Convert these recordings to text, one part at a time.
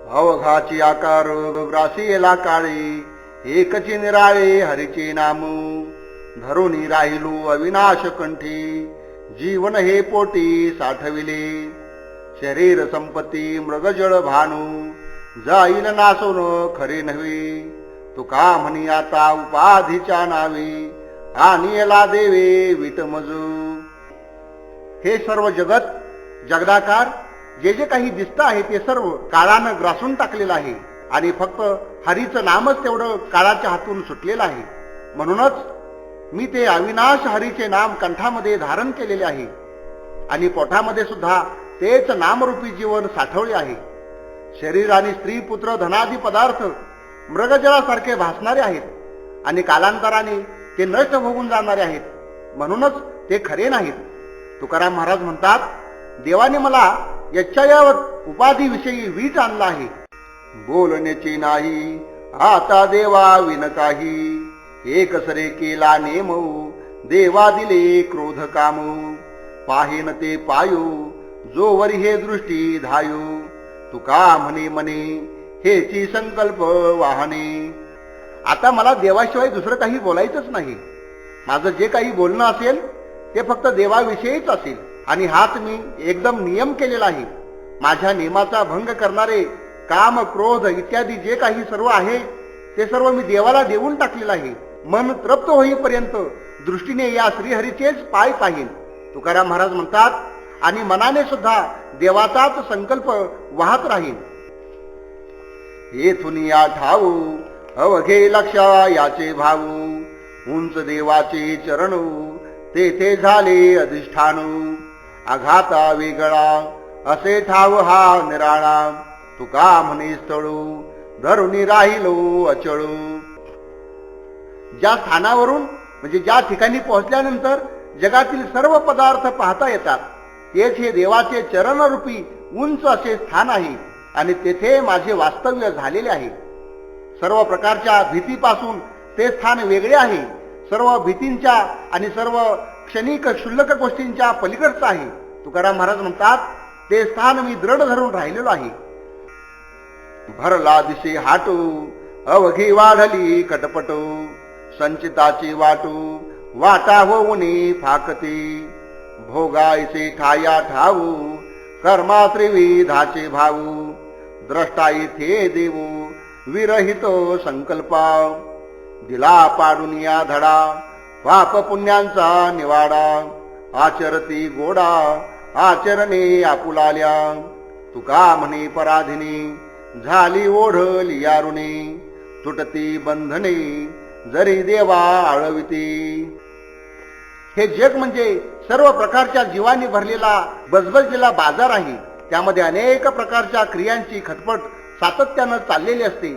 अवघाची आकार ग्रासीला काळे, एकची निराळे हरीचे नाम. धरुनी राहिलो अविनाश कंठी, जीवन हे पोटी साठविले. शरीर संपत्ती मृगजळ भानू, जाईल नासून खरे नव्हे. तुका म्हणी आता उपाधीच्या नावे, आणिला देवे विटमजू. हे सर्व जगत जगदाकार, जे जे काही दिसतं आहे ते सर्व काळानं ग्रासून टाकलेलं आहे आणि फक्त हरीचं नामच तेवढं काळाच्या हातून सुटलेलं आहे. म्हणूनच मी ते अविनाश हरीचे नाम कंठामध्ये धारण केलेले आहे आणि पोटामध्ये सुद्धा तेच नामरूपी जीवन साठवले आहे. शरीर आणि स्त्री पुत्र धनादी पदार्थ मृगजळासारखे भासणारे आहेत आणि कालांतराने ते नष्ट होऊन जाणारे आहेत, म्हणूनच ते खरे नाहीत. तुकाराम महाराज म्हणतात, देवाने मला यच्छायावत उपाधीविषयी वीज आणला आहे. बोलण्याची नाही आता देवा विन काही, एक सरे केला नेम देवा दिले क्रोध काम. पाहेन ते पायू जोवर हे दृष्टी धायू, तुका म्हणे मने हेची संकल्प वाहने. आता मला देवाशिवाय दुसरं काही बोलायचंच नाही. माझं जे काही बोलणं असेल ते फक्त देवाविषयीच असेल आणि हाच मी एकदम नियम केलेला आहे. माझ्या नियमाचा भंग करणारे काम क्रोध इत्यादी जे काही सर्व आहे ते सर्व मी देवाला देऊन टाकलेलं आहे. मन तृप्त होईपर्यंत दृष्टीने या श्रीहरीचेच पाय पाहिन. तुकाराम महाराज म्हणतात, आणि मनाने सुद्धा देवाचाच संकल्प वाहत राहील. येथून या ठाऊ अवघे लक्षा याचे भाऊ, उंच देवाचे चरण तेथे झाले अधिष्ठान. आघाता वेगळा असे ठाव हा निराळा, तुका म्हणे स्थळू धरुनी राहिलो अचळू. ज्या स्थानावरून म्हणजे ज्या ठिकाणी पोहोचल्यानंतर जगातील सर्व पदार्थ पाहता येतात तेच हे देवाचे चरणरूपी उंच असे स्थान आहे आणि तेथे माझे वास्तव्य झालेले आहे. सर्व प्रकारच्या भीतीपासून ते स्थान वेगळे आहे. सर्व भीतींच्या आणि सर्व क्षणिक क्षुल्लक गोष्टींच्या पलीकडचं आहे. तुकाराम महाराज म्हणतात, ते स्थान मी दृढ धरून राहिलेलो आहे. भरला दिसे हाटू अवघी वाढली कटपटू, संचिताची वाटू वाटा होऊनी फाकती. भोगायचे ठाया ठाऊ कर्मा त्रिविधाचे भाऊ, द्रष्टा इथे देऊ विरहितो संकल्पा. दिला पाडून या धडा पाप पुण्यांचा निवाडा, आचरती गोडा आचरणे आपुलाल्या. तुका म्हणे पराधिनी झाली ओढ लियारुणी, तुटती बंधने जरी देवा आळविती. हे जग म्हणजे सर्व प्रकारच्या जीवांनी भरलेला बजबजलेला बाजार आहे. त्यामध्ये अनेक प्रकारच्या क्रियांची खटपट सातत्यानं चाललेली असते.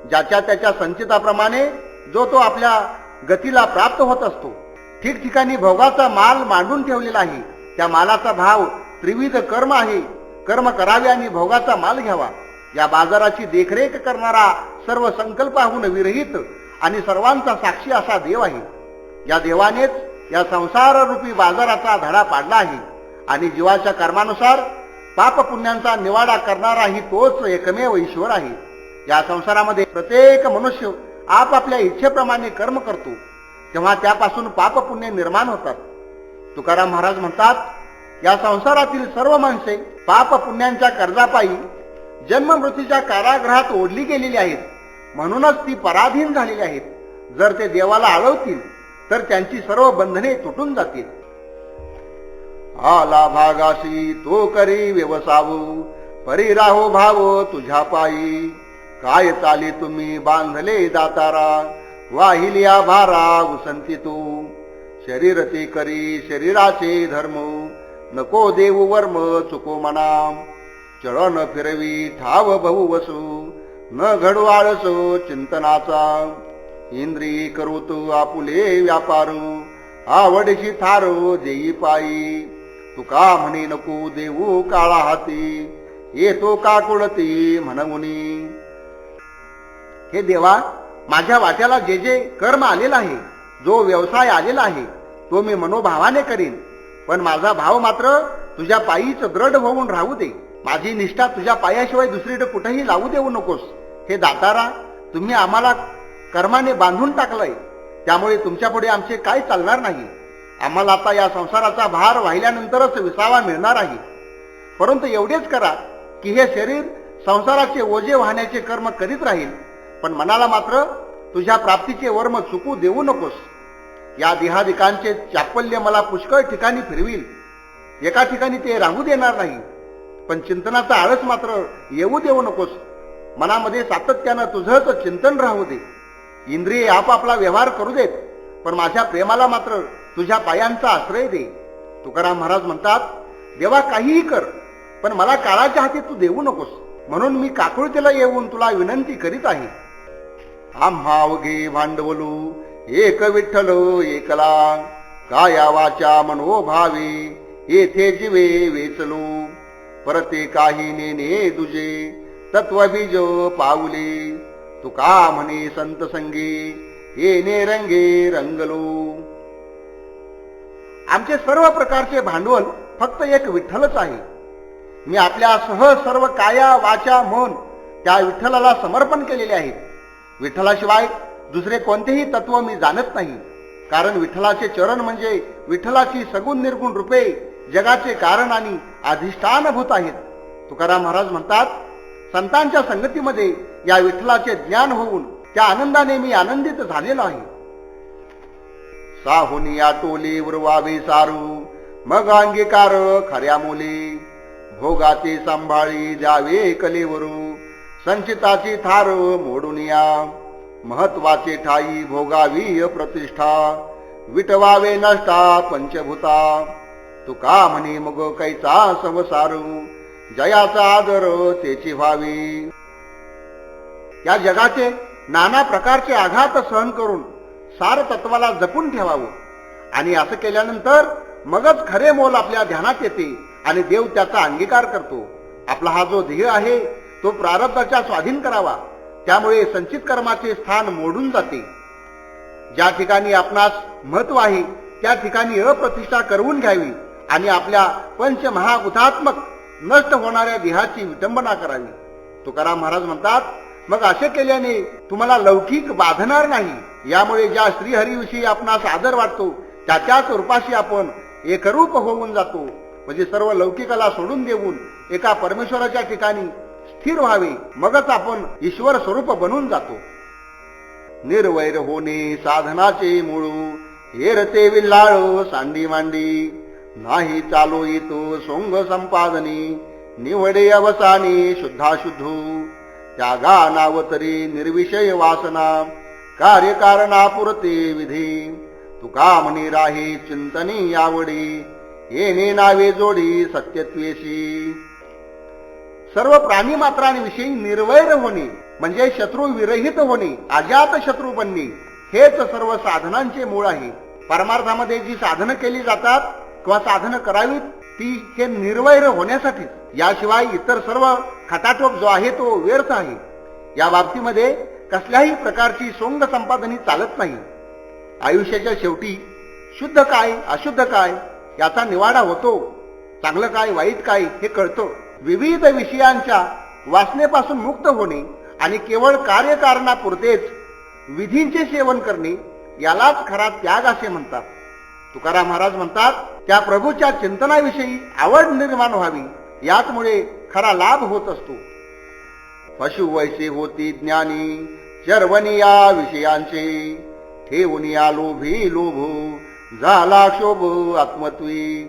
ज्याच्या त्याच्या संचिताप्रमाणे जो तो आपल्या गतीला प्राप्त होत असतो. ठिकठिकाणी भोगाचा माल मांडून ठेवलेला आहे. त्या मालाचा भाव त्रिविध कर्म आहे. कर्म करावे आणि भोगाचा माल घ्यावा. या बाजाराची देखरेख करणारा सर्व संकल्पाहून विरहित आणि सर्वांचा साक्षी असा देव आहे. या देवानेच या संसार रूपी बाजाराचा धडा पाडला आहे आणि जीवाच्या कर्मानुसार पाप पुण्यांचा निवाडा करणाराही तोच एकमेव ईश्वर आहे. या संसारामध्ये प्रत्येक मनुष्य आपापल्या इच्छेप्रमाणे कर्म करतो, तेव्हा त्यापासून पाप पुण्य निर्माण होतात. तुकाराम महाराज म्हणतात, या संसारातील सर्व माणसे पाप पुण्यांच्या कर्जापायी जन्म मृत्यूच्या कारागृहात ओढली गेलेली आहेत. म्हणूनच ती पराधीन झालेली आहेत. जर ते देवाला आळवतील तर त्यांची सर्व बंधने तुटून जातील. आला भागाशी तो करी व्यवसावू, परी राहो भाव तुझ्या पायी. काय चाले तुम्ही बांधले दातारा, वाहिलिया भारा उसंती तू. शरीर ते करी शरीराचे धर्म, नको देऊ वर्म चुको मना. चळण फिरवी ठाव बहु वसू, न घडू आळसो चिंतनाचा. इंद्रिय करू तू आपुले व्यापारू, आवडीची थारो देई पायी. तुका म्हणे नको देऊ काळा हाती, येतो का कुळती म्हणमुनी. हे देवा, माझ्या वाट्याला जे जे कर्म आलेला आहे, जो व्यवसाय आलेला आहे तो मी मनोभावाने करीन, पण माझा भाव मात्र तुझ्या पायीच दृढ होऊन राहू दे. माझी निष्ठा तुझ्या पायाशिवाय दुसरीकडे कुठेही लावू देऊ नकोस. हे दातारा, तुम्ही आम्हाला कर्माने बांधून टाकलंय, त्यामुळे तुमच्या पुढे आमचे काय चालणार नाही. आम्हाला आता या संसाराचा भार वाहिल्यानंतरच विसावा मिळणार आहे. परंतु एवढेच करा की हे शरीर संसाराचे ओझे वाहण्याचे कर्म करीत राहील, पण मनाला मात्र तुझ्या प्राप्तीचे वर्म चुकू देऊ नकोस. या देहादिकांचे चापल्य मला पुष्कळ ठिकाणी फिरविल. एका ठिकाणी ते राहू देणार नाही, पण चिंतनाचा आळस मात्र येऊ देऊ नकोस. मनामध्ये सातत्यानं तुझंच चिंतन राहू दे. इंद्रिये आपापला व्यवहार करू देत, पण माझ्या प्रेमाला मात्र तुझ्या पायांचा आश्रय दे. तुकाराम महाराज म्हणतात, देवा काहीही कर, पण मला काळाच्या हाती तू देऊ नकोस. म्हणून मी काकुळतेला येऊन तुला विनंती करीत आहे. आम्हा अवघे भांडवलू एक विठ्ठल एकला, काया वाचा मनोभावे येथे जीवे वेचलो. परते काही नेने तुझे तत्वबीज पाऊले, तुका म्हणे संत संगी येणे रंगे रंगलो. आमचे सर्व प्रकारचे भांडवल फक्त एक विठ्ठलच आहे. मी आपल्यासह सर्व काया वाचा मन त्या विठ्ठलाला समर्पण केलेले आहे. विठ्ठलाशिवाय दुसरे कोणतेही तत्व मी जाणत नाही, कारण विठ्ठलाचे चरण म्हणजे विठ्ठलाची सगुण निर्गुण रूपे जगाचे कारण आणि अधिष्ठानभूत आहेत. तुकाराम महाराज म्हणतात, संतांच्या संगतीमध्ये या विठ्ठलाचे ज्ञान होऊन त्या आनंदाने मी आनंदित झालेलो आहे. साहुनी आटोले उरवावे सारू, मग अंगीकार खऱ्या मुली. भोगाचे सांभाळी द्यावे कलेवरू, संचिताची थार मोडून या. महत्वाचे ठाई भोगावी प्रतिष्ठा, विटवावे नष्टा पंचभूता. तुका म्हणे मग कैचा संसारू, जयाचा आदर तेची व्हावी. या जगाचे नाना प्रकारचे आघात सहन करून सार तत्वाला जपून ठेवावं, आणि असं केल्यानंतर मगच खरे मोल आपल्या ध्यानात येते आणि देव त्याचा अंगीकार करतो. आपला हा जो ध्येय आहे तो प्रारब्धाच्या स्वाधीन करावा, त्यामुळे संचित कर्माचे स्थान मोडून जाते. ज्या ठिकाणी आपणास महत्व आहे त्या ठिकाणी अप्रतिष्ठा करवून घ्यावी आणि आपल्या पंचमहाभूतात्मक नष्ट होणाऱ्या देहाची विटंबना करावी. तुकाराम महाराज म्हणतात, मग असे केल्याने तुम्हाला लौकिक बाधणार नाही. यामुळे ज्या श्रीहरीविषयी आपणास आदर वाटतो त्याच्याच रूपाशी आपण एकरूप होऊन जातो. म्हणजे सर्व लौकिकाला सोडून देऊन एका परमेश्वराच्या ठिकाणी स्थिर व्हावे, मगच आपण ईश्वर स्वरूप बनून जातो. निर्वैर होणे साधनाचे मूळ, हेरते विल्लाळ सांडी मांडी. नाही चालो येतो सोंग संपादनी, निवडे अवसानी शुद्धाशुद्धू. त्यागा नावतरी निर्विषय वासना, कार्यकारणापुरते विधी. तुका म्हणे राही चिंतनी यावडी, येणे नावे जोडी सत्यत्वेशी. सर्व प्राणी मात्रांविषयी निर्वैर होणे म्हणजे शत्रू विरहित होणे, अजात शत्रू बनणे, हेच सर्व साधनांचे मूळ आहे. परमार्थामध्ये जी साधनं केली जातात किंवा साधनं करावीत ती हे निर्वैर होण्यासाठी. याशिवाय इतर सर्व खटाटोप जो आहे तो व्यर्थ आहे. या बाबतीमध्ये कसल्याही प्रकारची सोंग संपादनी चालत नाही. आयुष्याच्या शेवटी शुद्ध काय अशुद्ध काय याचा निवाडा होतो. चांगलं काय वाईट काय हे कळतं. विविध विषयांच्या वासनेपासून मुक्त होणे आणि केवळ कार्यकारणापुरतेच विधींचे सेवन करणे यालाच खरा त्याग असे म्हणतात. तुकाराम महाराज म्हणतात, त्या प्रभूच्या चिंतनाविषयी आवड निर्माण व्हावी, याचमुळे खरा लाभ होत असतो. पशु वैसे होती ज्ञानी, चरवणी या विषयांचे. ठेवून या लोभी लोभो, झाला शोभ आत्मत्वी.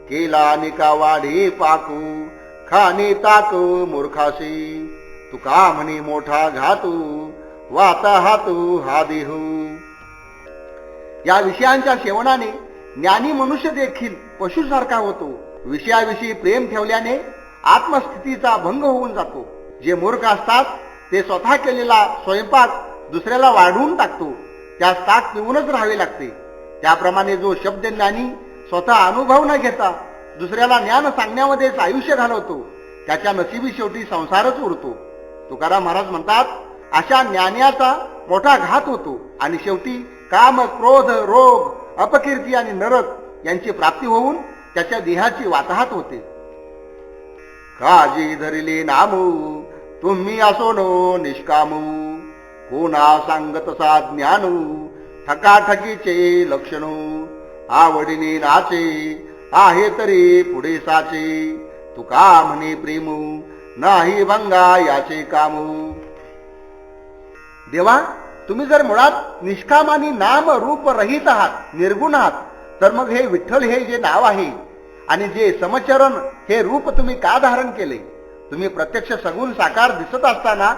केला निका वाढे पाकू, खाणे ताक मूर्खाशी. तुका म्हणे मोठा घातू, वाता हातू हा देहू. या विषयांच्या सेवनाने ज्ञानी मनुष्य देखील पशुसारखा होतो. विषयाविषयी प्रेम ठेवल्याने आत्मस्थितीचा भंग होऊन जातो. जे मूर्ख असतात ते स्वतः केलेला स्वयंपाक दुसऱ्याला वाढवून टाकतो, त्यास ताक पिऊनच राहावे लागते. त्याप्रमाणे जो शब्द ज्ञानी स्वतः अनुभव न घेता दुसऱ्याला ज्ञान सांगण्यामध्येच आयुष्य घालवतो, त्याच्या नशिबी शेवटी संसारच उरतो. तुकाराम महाराज म्हणतात, अशा ज्ञानाचा मोठा घात होतो आणि शेवटी काम, क्रोध, रोग, अपकीर्ती आणि नरक यांची प्राप्ती होऊन त्याच्या देहाची वाताहत होते. काजी धरिले नामू तुम्ही असोनो निष्कामू कोणा सांगतसा ज्ञानू ठकाठकीचे लक्षणू आवडीने नाचे आहे तरी पुढे साचे तुका म्हणे प्रेमू नाही भंगा याचे कामू. देवा, तुम्ही जर मुळात निष्काम आणि नाम रूप रहित आहात, निर्गुण आहात, तर मग हे विठ्ठल हे जे नाव आहे आणि जे समचरण हे रूप तुम्ही का धारण केले? तुम्ही प्रत्यक्ष सगुण साकार दिसत असताना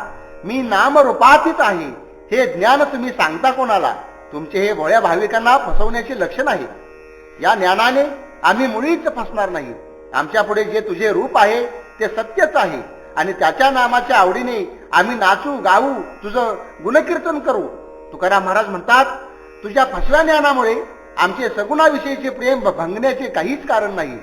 मी नाम रूपातीत आहे हे ज्ञान तुम्ही सांगता कोणाला? तुमचे हे भोळ्या भाविकांना फसवण्याचे लक्षण आहे. या ज्ञानाने आम्ही मुळीच फसणार नाही. आमच्या पुढे जे तुझे रूप आहे ते सत्यच आहे आणि त्याच्या नामाच्या आवडीने आम्ही नाचू गाऊ तुझं गुणकीर्तन करू. तुकाराम महाराज म्हणतात, तुझ्या फसव्या ज्ञानामुळे आमचे सगुणाविषयीचे प्रेम भंगण्याचे काहीच कारण नाही.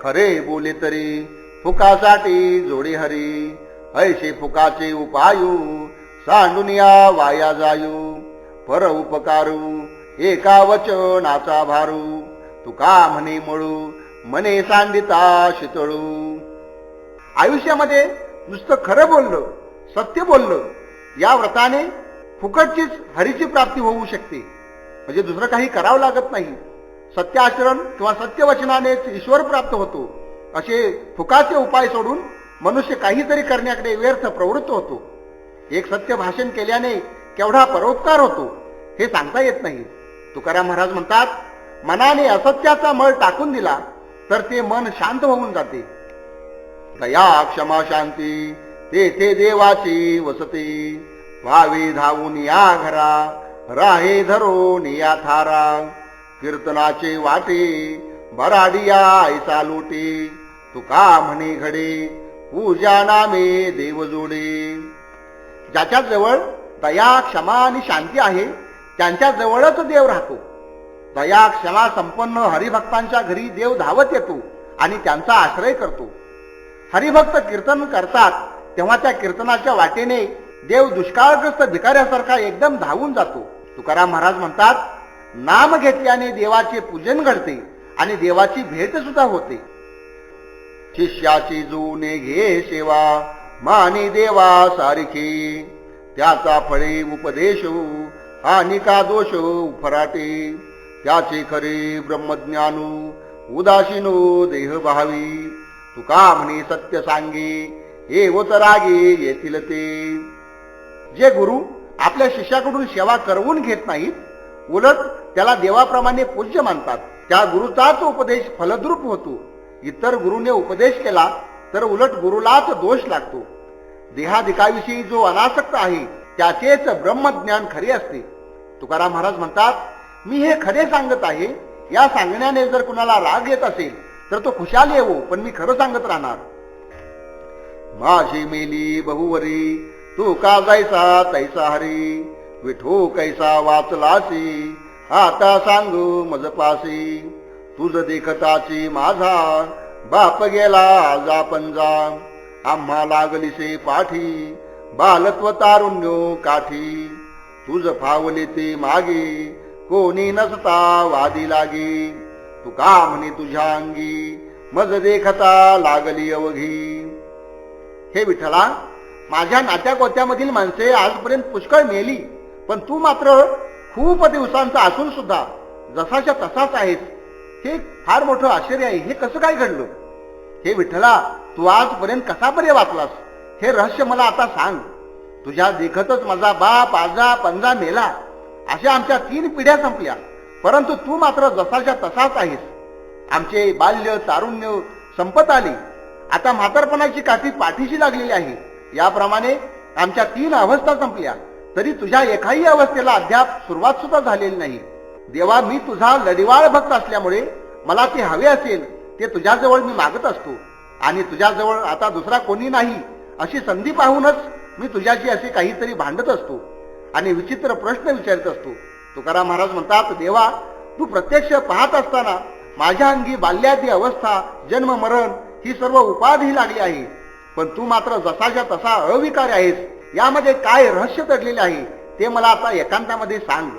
खरे बोले तरी फुकासाठी जोडे हरी ऐसे फुकाचे उपायू सांडून या वाया जायू पर उपकारू एका वचनाचा भारू तुका म्हणे मळू मने सांडिता शीतळू. आयुष्यामध्ये नुसतं खरं बोललं, सत्य बोललं, या व्रताने फुकटचीच हरीची प्राप्ती होऊ शकते. म्हणजे दुसरं काही करावं लागत नाही. सत्य आचरण किंवा सत्य वचनानेच ईश्वर प्राप्त होतो. असे फुकाचे उपाय सोडून मनुष्य काहीतरी करण्याकडे व्यर्थ प्रवृत्त होतो. एक सत्य भाषण केल्याने केवढा परोपकार होतो हे सांगता येत नाही. तुकाराम महाराज म्हणतात, मनाने असत्याचा मळ टाकून दिला तर ते मन शांत होऊन जाते. दया क्षमा शांती तेथे देवाची वसती व्हावी धावून या घरा राहे धरून या थारा कीर्तनाचे वाटे बराडिया ऐसा लोटे तुका म्हणे घडे पूजा नामे देव जोडे. ज्याच्या जवळ दया क्षमा आणि शांती आहे त्यांच्या जवळच देव राहतो. दया क्षमा संपन्न हरिभक्तांच्या घरी देव धावत येतो आणि त्यांचा आश्रय करतो. हरिभक्त कीर्तन करतात तेव्हा त्या कीर्तनाच्या वाटेने देव दुष्काळग्रस्त भिकाऱ्यासारखा एकदम धावून जातो. तुकाराम महाराज म्हणतात, नाम घेतल्याने देवाचे पूजन घडते आणि देवाची भेट सुद्धा होते. शिष्याची जुने घे सेवा मानी देवा सारखी त्याचा फळे उपदेश आणि का दोष फराटे त्याचे खरे ब्रह्मज्ञानू उदासीनो देह भावी तुका म्हणे सत्य सांगे हे होत रागे येतील ते. जे गुरु आपल्या शिष्याकडून सेवा करवून घेत नाहीत, उलट त्याला देवाप्रमाणे पूज्य मानतात, त्या गुरुचाच उपदेश फलद्रूप होतो. इतर गुरुने उपदेश केला तर उलट गुरुलाच दोष लागतो. देहादिकाविषयी जो अनासक्त आहे त्याचेच ब्रह्मज्ञान खरे असते. तुकाराम महाराज म्हणतात, मी हे खरे सांगत आहे. या सांगण्याने जर कुणाला राग येत असेल तर तो खुशाल येवो, पण मी खरं सांगत राहणार. माझी मेली बहुवरी तू का जायचा तैसा हरी विठो कैसा वाचलासी आता सांगू मजपासी तुझ देखताची माझा बाप गेला आजा पंजा आम्हा लागलीसे पाठी बालत्व तारुण्यो काठी तुझ फावले ते मागे कोणी नसता वादी लागे तुका म्हणे तुझ्या अंगी मज देखता लागली अवघी. हे विठ्ठला, माझ्या नात्याकोत्यामधील माणसे आजपर्यंत पुष्कळ मेली, पण तू मात्र खूप दिवसांचा असून सुद्धा जसाच्या तसाच आहेस. हे फार मोठं आश्चर्य आहे. हे कसं काय घडलं? हे विठ्ठला, तू आजपर्यंत कसा बरे वाचलास हे रहस्य मला आता सांग. तुझ्या देखतच माझा बाप आजा पंजा मेला, अशा आमच्या 3 पिढ्या संपल्या, परंतु तू मात्र जसाच्या तसाच आहेस. आमचे बाल्य तारुण्य संपत आले, आता म्हातारपणाची काठी पाठीशी लागलेली आहे. याप्रमाणे आमच्या 3 अवस्था संपल्या, तरी तुझ्या एकाही अवस्थेला अद्याप सुरुवात सुद्धा झालेली नाही. देवा, मी तुझा लढिवाळ भक्त असल्यामुळे मला ते हवे असेल ते तुझ्याजवळ मी मागत असतो आणि तुझ्याजवळ आता दुसरा कोणी नाही अशी संधी पाहूनच मी तुझ्याशी असे काहीतरी भांडत असतो आणि विचित्र प्रश्न विचारत असतो. तुकाराम महाराज म्हणतात, देवा, तू प्रत्यक्ष पाहत असताना माझ्या अंगी बाल्यादी अवस्था जन्म मरण ही सर्व उपाधी लागली आहे, पण तू मात्र जसाच्या तसा अविकारी आहेस. यामध्ये काय रहस्य दडलेले आहे ते मला आता एकांतामध्ये सांग.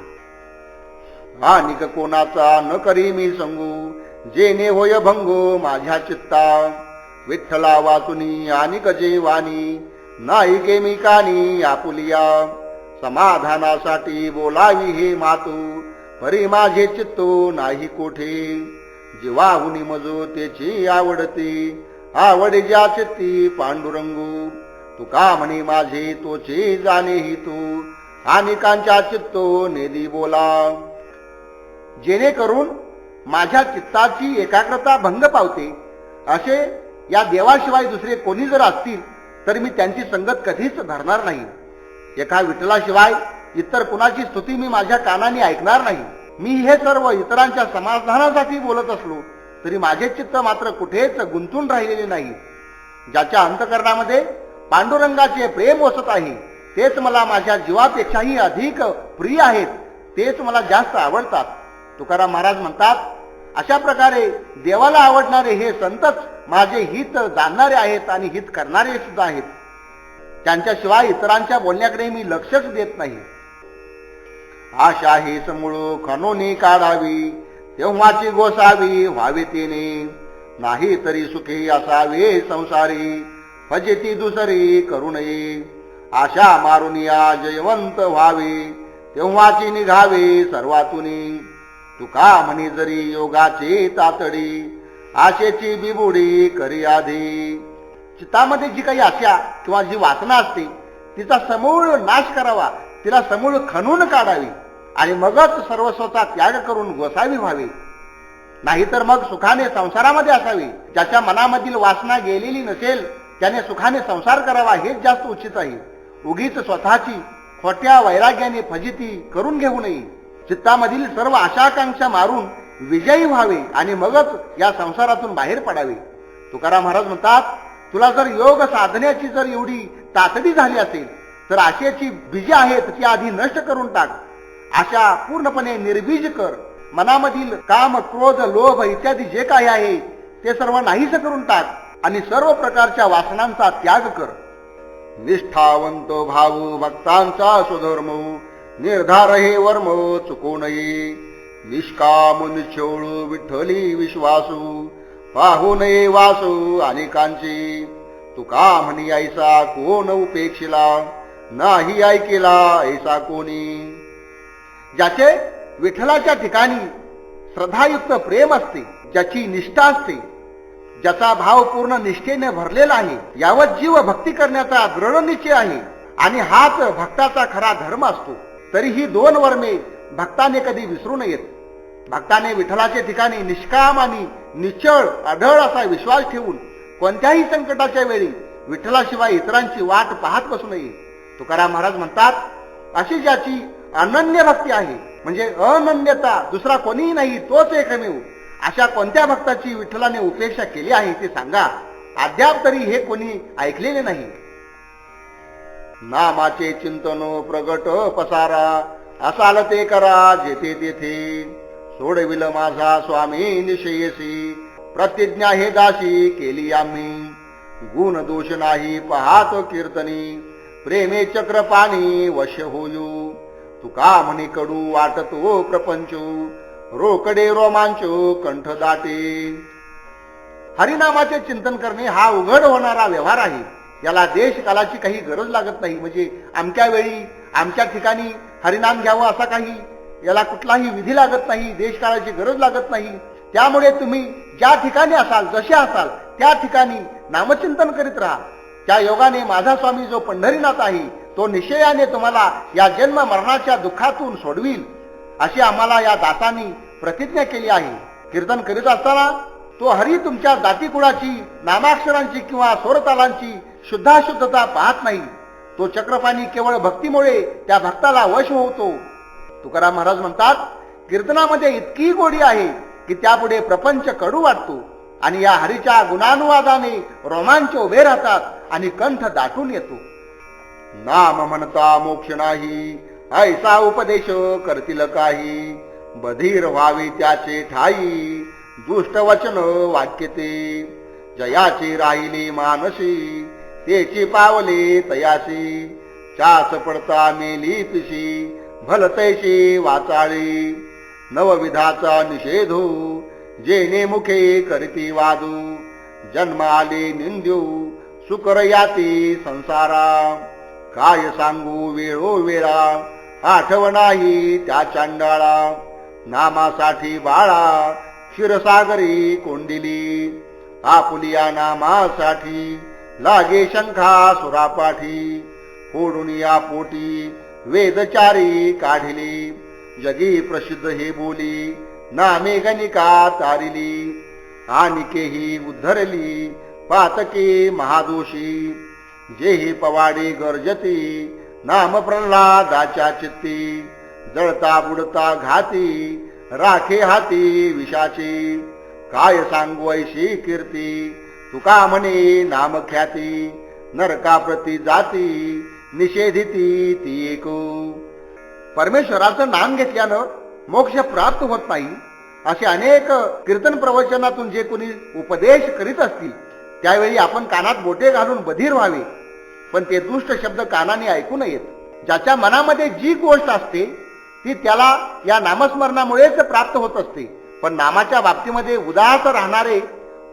हानिक कोणाचा न करी मी सांगू जेने होय भंगो माझ्या चित्ता विठ्ठला वाचुनी आणि गजेवानी नाही गेमी कानी आपुलिया समाधानासाठी बोलावी हे मातू परी माझे चित्तो नाही कोठे जीवाहुनी मजो त्याची आवडते आवड ज्या चित्ती पांडुरंगू तुका म्हणे माझे तोचे जाणे ही तू आणि कांच्या चित्तो नेदी बोला जेणेकरून माझ्या चित्ताची एकाग्रता भंग पावते असे या देवाशिवाय दुसरे कोणी जर असतील तर मी त्यांची संगत कधीच धरणार नाही. एका विठ्ठलाशिवाय इतर कुणाची स्तुती मी माझ्या कानाने ऐकणार नाही. मी हे सर्व इतरांच्या समाधानासाठी बोलत असलो तरी माझे चित्त मात्र कुठेच गुंतून राहिलेले नाही. ज्याच्या अंतःकरणामध्ये पांडुरंगाचे प्रेम वसत आहे तेच मला माझ्या जीवापेक्षाही अधिक प्रिय आहेत, तेच मला जास्त आवडतात. तुकाराम महाराज म्हणतात, अशा प्रकारे देवाला आवडणारे हे संतच माझे हित जाणणारे आहेत आणि हित करणारे सुद्धा आहेत. त्यांच्याशिवाय इतरांच्या बोलण्याकडे मी लक्षच देत नाही. आशा हे समूळ खणोनी काढावी तेव्हाची गोसावी व्हावे तेने नाही तरी सुखी असावे संसारी फजिती दुसरी करू नये. आशा मारून या जयवंत व्हावे तेव्हाची निघावे सर्वातुनी तुका म्हणी जरी योगाची तातडी आशेची बिबुडी करी आधी. चित्तामध्ये जी काही आशा किंवा जी वासना असते तिचा समूळ नाश करावा, तिला समूळ खणून काढावी आणि मगच सर्वस्वचा त्याग करून गोसावी व्हावे. नाहीतर मग सुखाने संसारामध्ये असावे. ज्याच्या मनामधील वासना गेलेली नसेल त्याने सुखाने संसार करावा हेच जास्त उचित आहे. उगीच स्वतःची खोट्या वैराग्याने फजिती करून घेऊ नये. चित्तामधील सर्व आशाकांक्षा मारून विजयी व्हावे आणि मगच या संसारातून बाहेर पडावे. तुकाराम महाराज म्हणतात, तुला जर योग साधण्याची जर एवढी तातडी झाली असेल तर आशेची बीजे आहेत ती आधी नष्ट करून टाक. आशा पूर्णपणे निर्बीज कर. मनामधील काम क्रोध लोभ इत्यादी जे काही आहे ते सर्व नाहीस करून टाक आणि सर्व प्रकारच्या वासनांचा त्याग कर. निष्ठावंत भाऊ भक्तांचा स्वधर्म निर्धार हे वर्म चुकू नये. निष्काम निश्चळ विठ्ठली विश्वासू पाहू नये वासू अनेकांची तुका म्हणी ऐसा कोण उपेक्षिला नाही ऐकेला ऐसा कोणी. ज्याचे विठ्ठलाच्या ठिकाणी श्रद्धायुक्त प्रेम असते, ज्याची निष्ठा असते, ज्याचा भाव पूर्ण निष्ठेने भरलेला आहे, यावत जीव भक्ती करण्याचा दृढ निश्चय आहे आणि हाच भक्ताचा खरा धर्म असतो. तरीही दोन वर्मे भक्ताने कधी विसरू नयेत. भक्ताने विठ्ठलाच्या ठिकाणी निष्काम आणि निश्चळ अढळ असा विश्वास ठेवून कोणत्याही संकटाच्या वेळी विठ्ठलाशिवाय इतरांची वाट पाहत बसू नये. तुकाराम महाराज म्हणतात, अशी ज्याची अनन्य भक्ती आहे म्हणजे अनन्यता दुसरा कोणीही नाही तोच एकमेव, अशा कोणत्या भक्ताची विठ्ठलाने उपेक्षा केली आहे ते सांगा. अद्याप तरी हे कोणी ऐकलेले नाही. नामाचे चिंतन प्रगट पसारा असाल ते करा जेथे तेथे सोडविल माझा स्वामी निशयसी प्रतिज्ञा हे दासी केली आम्ही. गुण दोष नाही पाहात कीर्तनी प्रेमे चक्र पाणी वश होयू. तुका म्हणे कडू वाटतो प्रपंच रोकडे रोमांच कंठ दाटे. हरिनामाचे चिंतन करणे हा उघड होणारा व्यवहार आहे. याला देश कालाची काही गरज लागत नाही. म्हणजे अमक्या वेळी आमच्या ठिकाणी हरिनाम घ्यावं असा काही याला कुठलाही विधी लागत नाही, देश काळाची गरज लागत नाही. त्यामुळे तुम्ही ज्या ठिकाणी असाल जसे असाल त्या ठिकाणी नामचिंतन करीत राहा. त्या योगाने माझा स्वामी जो पंढरीनाथ आहे तो निश्चयाने तुम्हाला या जन्म मरणाच्या दुःखातून सोडविल अशी आम्हाला या दासांनी प्रतिज्ञा केली आहे. कीर्तन करीत असताना तो हरी तुमच्या जातीकुळाची नामाक्षरांची किंवा स्वरतालांची शुद्धाशुद्धता पाहत नाही. तो चक्रपाणी केवळ भक्तीमुळे त्या भक्ताला वश होतो. तुकाराम महाराज म्हणतात, कीर्तनामध्ये इतकी गोडी आहे की त्यापुढे प्रपंच कडू वाटतो आणि या हरीच्या गुणानुवादाने रोमांच उभे राहतात आणि कंठ दाटून येतो. नाम म्हणता मोक्ष नाही ऐसा उपदेश करतील काही बधीर व्हावे त्याचे ठाई दुष्ट वचन वाक्य ते जयाची राहिली मानसी तेची पावले तयासी चाच पडता मेली पिशी भलतैशी वाचाळी नवविधाचा निषेधो जेने मुखे करती वादू जन्म आले निंद्यू सुकर याती संसारा. काय सांगू वेळोवेळा आठवणाही त्या चांडाळा. नामासाठी बाळा क्षीरसागरी कोंडिली. आपुलिया नामासाठी लागे शंखा सुरापाठी. फोडून या पोटी वेदचारी काढिली. जगी प्रसिद्ध हे बोली नामे गणिका तारिली. आनिकेही उद्धरली पातके महादोषी. जेही पवाडे गर्जती नाम प्रल्हादाच्या चित्ती. जळता बुडता घाती राखे हाती विषाची. काय सांगू ऐशी कीर्ती तुका म्हणे नामख्याती. नरकाप्रती जाती निषेधिती ती एक. परमेश्वराचं नाम घेतल्यानं मोक्ष प्राप्त होत नाही असे अनेक कीर्तन प्रवचनातून जे कोणी उपदेश करीत असतील त्यावेळी आपण कानात बोटे घालून बधीर व्हावे, पण ते दुष्ट शब्द कानाने ऐकू नयेत. ज्याच्या मनामध्ये जी गोष्ट असते ती त्याला या नामस्मरणामुळेच प्राप्त होत असते. पण नामाच्या बाबतीमध्ये उदास राहणारे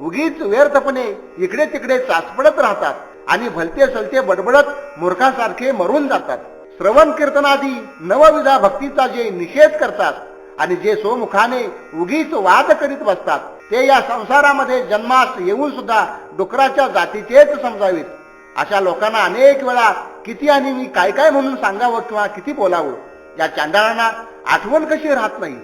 उगीच व्यर्थपणे इकडे तिकडे चाचपडत राहतात आणि भलते सलते बडबडत मूर्खासारखे मरून जातात. श्रवण कीर्तनादी नवविधा भक्तीचा जे निषेध करतात आणि जे सोमुखाने उगीच वाद करीत बसतात ते या संसारामध्ये जन्मास येऊन सुद्धा डुकराच्या जातीचेच समजावेत. अशा लोकांना अनेक वेळा किती आणि मी काय काय म्हणून सांगावं किंवा किती बोलावं या चांडाळांना आठवण कशी राहत नाही.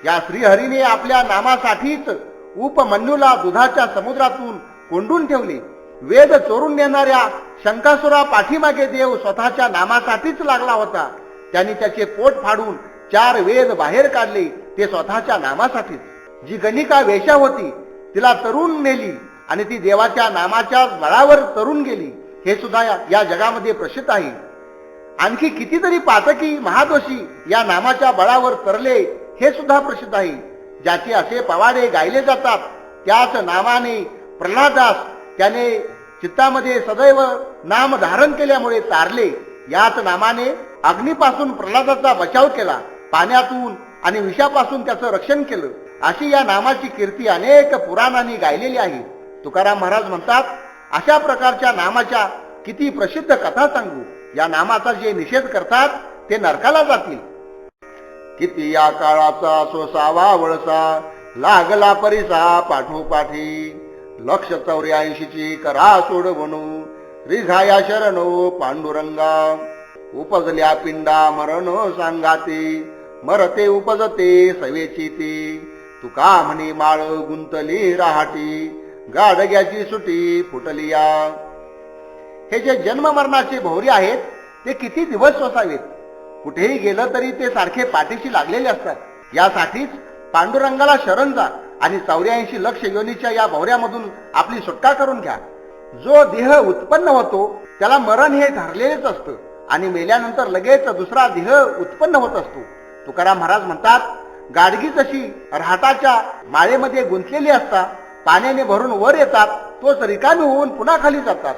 या श्रीहरीने आपल्या नामासाठीच उपमन्यूला दुधाच्या समुद्रातून कोंडून ठेवले. वेद चोरून नेणाऱ्या शंकासुरा पाठीमागे देव स्वतःच्या नामासाठीच लागला होता. त्यांनी त्याचे पोट फाडून 4 वेद बाहेर काढले ते स्वतःच्या नामासाठीच. जी गणिका वेश्या होती तिला तरुण नेली आणि ती देवाच्या नामाच्या बळावर तरुण गेली हे सुद्धा या जगामध्ये प्रसिद्ध आहे. आणखी कितीतरी पातकी महादोषी या नामाच्या बळावर तरले हे सुद्धा प्रसिद्ध आहे. ज्याचे असे पवाडे गायले जातात त्याच नामाने प्रल्हादास त्याने चित्तामध्ये सदैव नाम धारण केल्यामुळे तारले. याच नामाने अग्नीपासून प्रल्हादाचा बचाव केला, पाण्यातून आणि विषापासून त्याचं रक्षण केलं. अशी या नामाची कीर्ती अनेक पुराणांनी गायलेली आहे. तुकाराम महाराज म्हणतात, अशा प्रकारच्या नामाच्या किती प्रसिद्ध कथा सांगू. या नामाचा जे निषेध करतात ते नरकाला जातील. किती या काळाचा सोसावा वळसा लागला परिसा पाठोपाठी. 184 करा सोड बनू रिघाया शरणो पांडुरंगा. उपजल्या पिंडा मरण सांगाते मरते उपजते सवेची ती. तुका म्हणे माळ गुंतली राहाटी गाडग्याची सुटी फुटलिया. हे जे जन्म मरणाचे भोवरे आहेत ते किती दिवस सोसावेत. कुठेही गेलं तरी ते सारखे पाठीशी लागलेले असतात. यासाठीच पांडुरंगाला शरण जा आणि 84 लक्ष योनीच्या या भोवऱ्यामधून आपली सुटका करून घ्या. जो देह उत्पन्न होतो त्याला मरण हे ठरलेलेच असतं आणि मेल्यानंतर लगेच दुसरा देह उत्पन्न होत असतो. तुकाराम महाराज म्हणतात, गाडगी जशी रहाटाच्या माळेमध्ये गुंतलेली असता पाण्याने भरून वर येतात तोच रिकामी होऊन पुन्हा खाली जातात.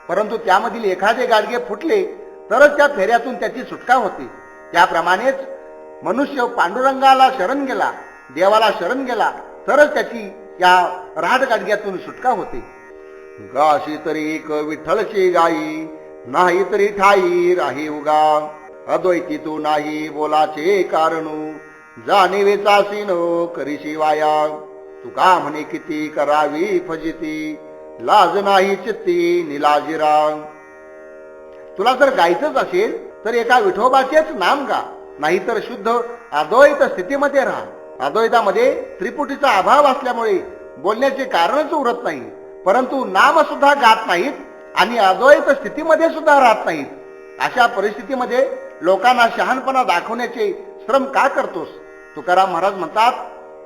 परंतु त्यामधील एखादे गाडगे फुटले तरच त्या फेऱ्यातून त्याची सुटका होते. त्याप्रमाणेच मनुष्य पांडुरंगाला शरण गेला, देवाला शरण गेला तरच त्याची या राहट गाडग्यातून सुटका होते. गाशी तरी एक विठ्ठलची गाई नाही तरी ठाई राही उगा. अद्वैती तू नाही बोलाचे कारणू जाणीवेचा सीनो करीशी वाया. तुका म्हणे किती करावी फजिती लाज नाही चित्ती निलाजिरा. तुला जर गायचंच असेल तर एका विठोबाचेच नाम गा, नाहीतर शुद्ध अद्वैत स्थितीमध्ये राहा. अद्वैतामध्ये त्रिपुटीचा अभाव असल्यामुळे बोलण्याचे कारणच उरत नाही, परंतु नाम सुद्धा गात नाहीत आणि अद्वैत स्थितीमध्ये सुद्धा राहत नाहीत. अशा परिस्थितीमध्ये लोकांना शहाणपणा दाखवण्याचे श्रम का करतोस. तुकाराम महाराज म्हणतात,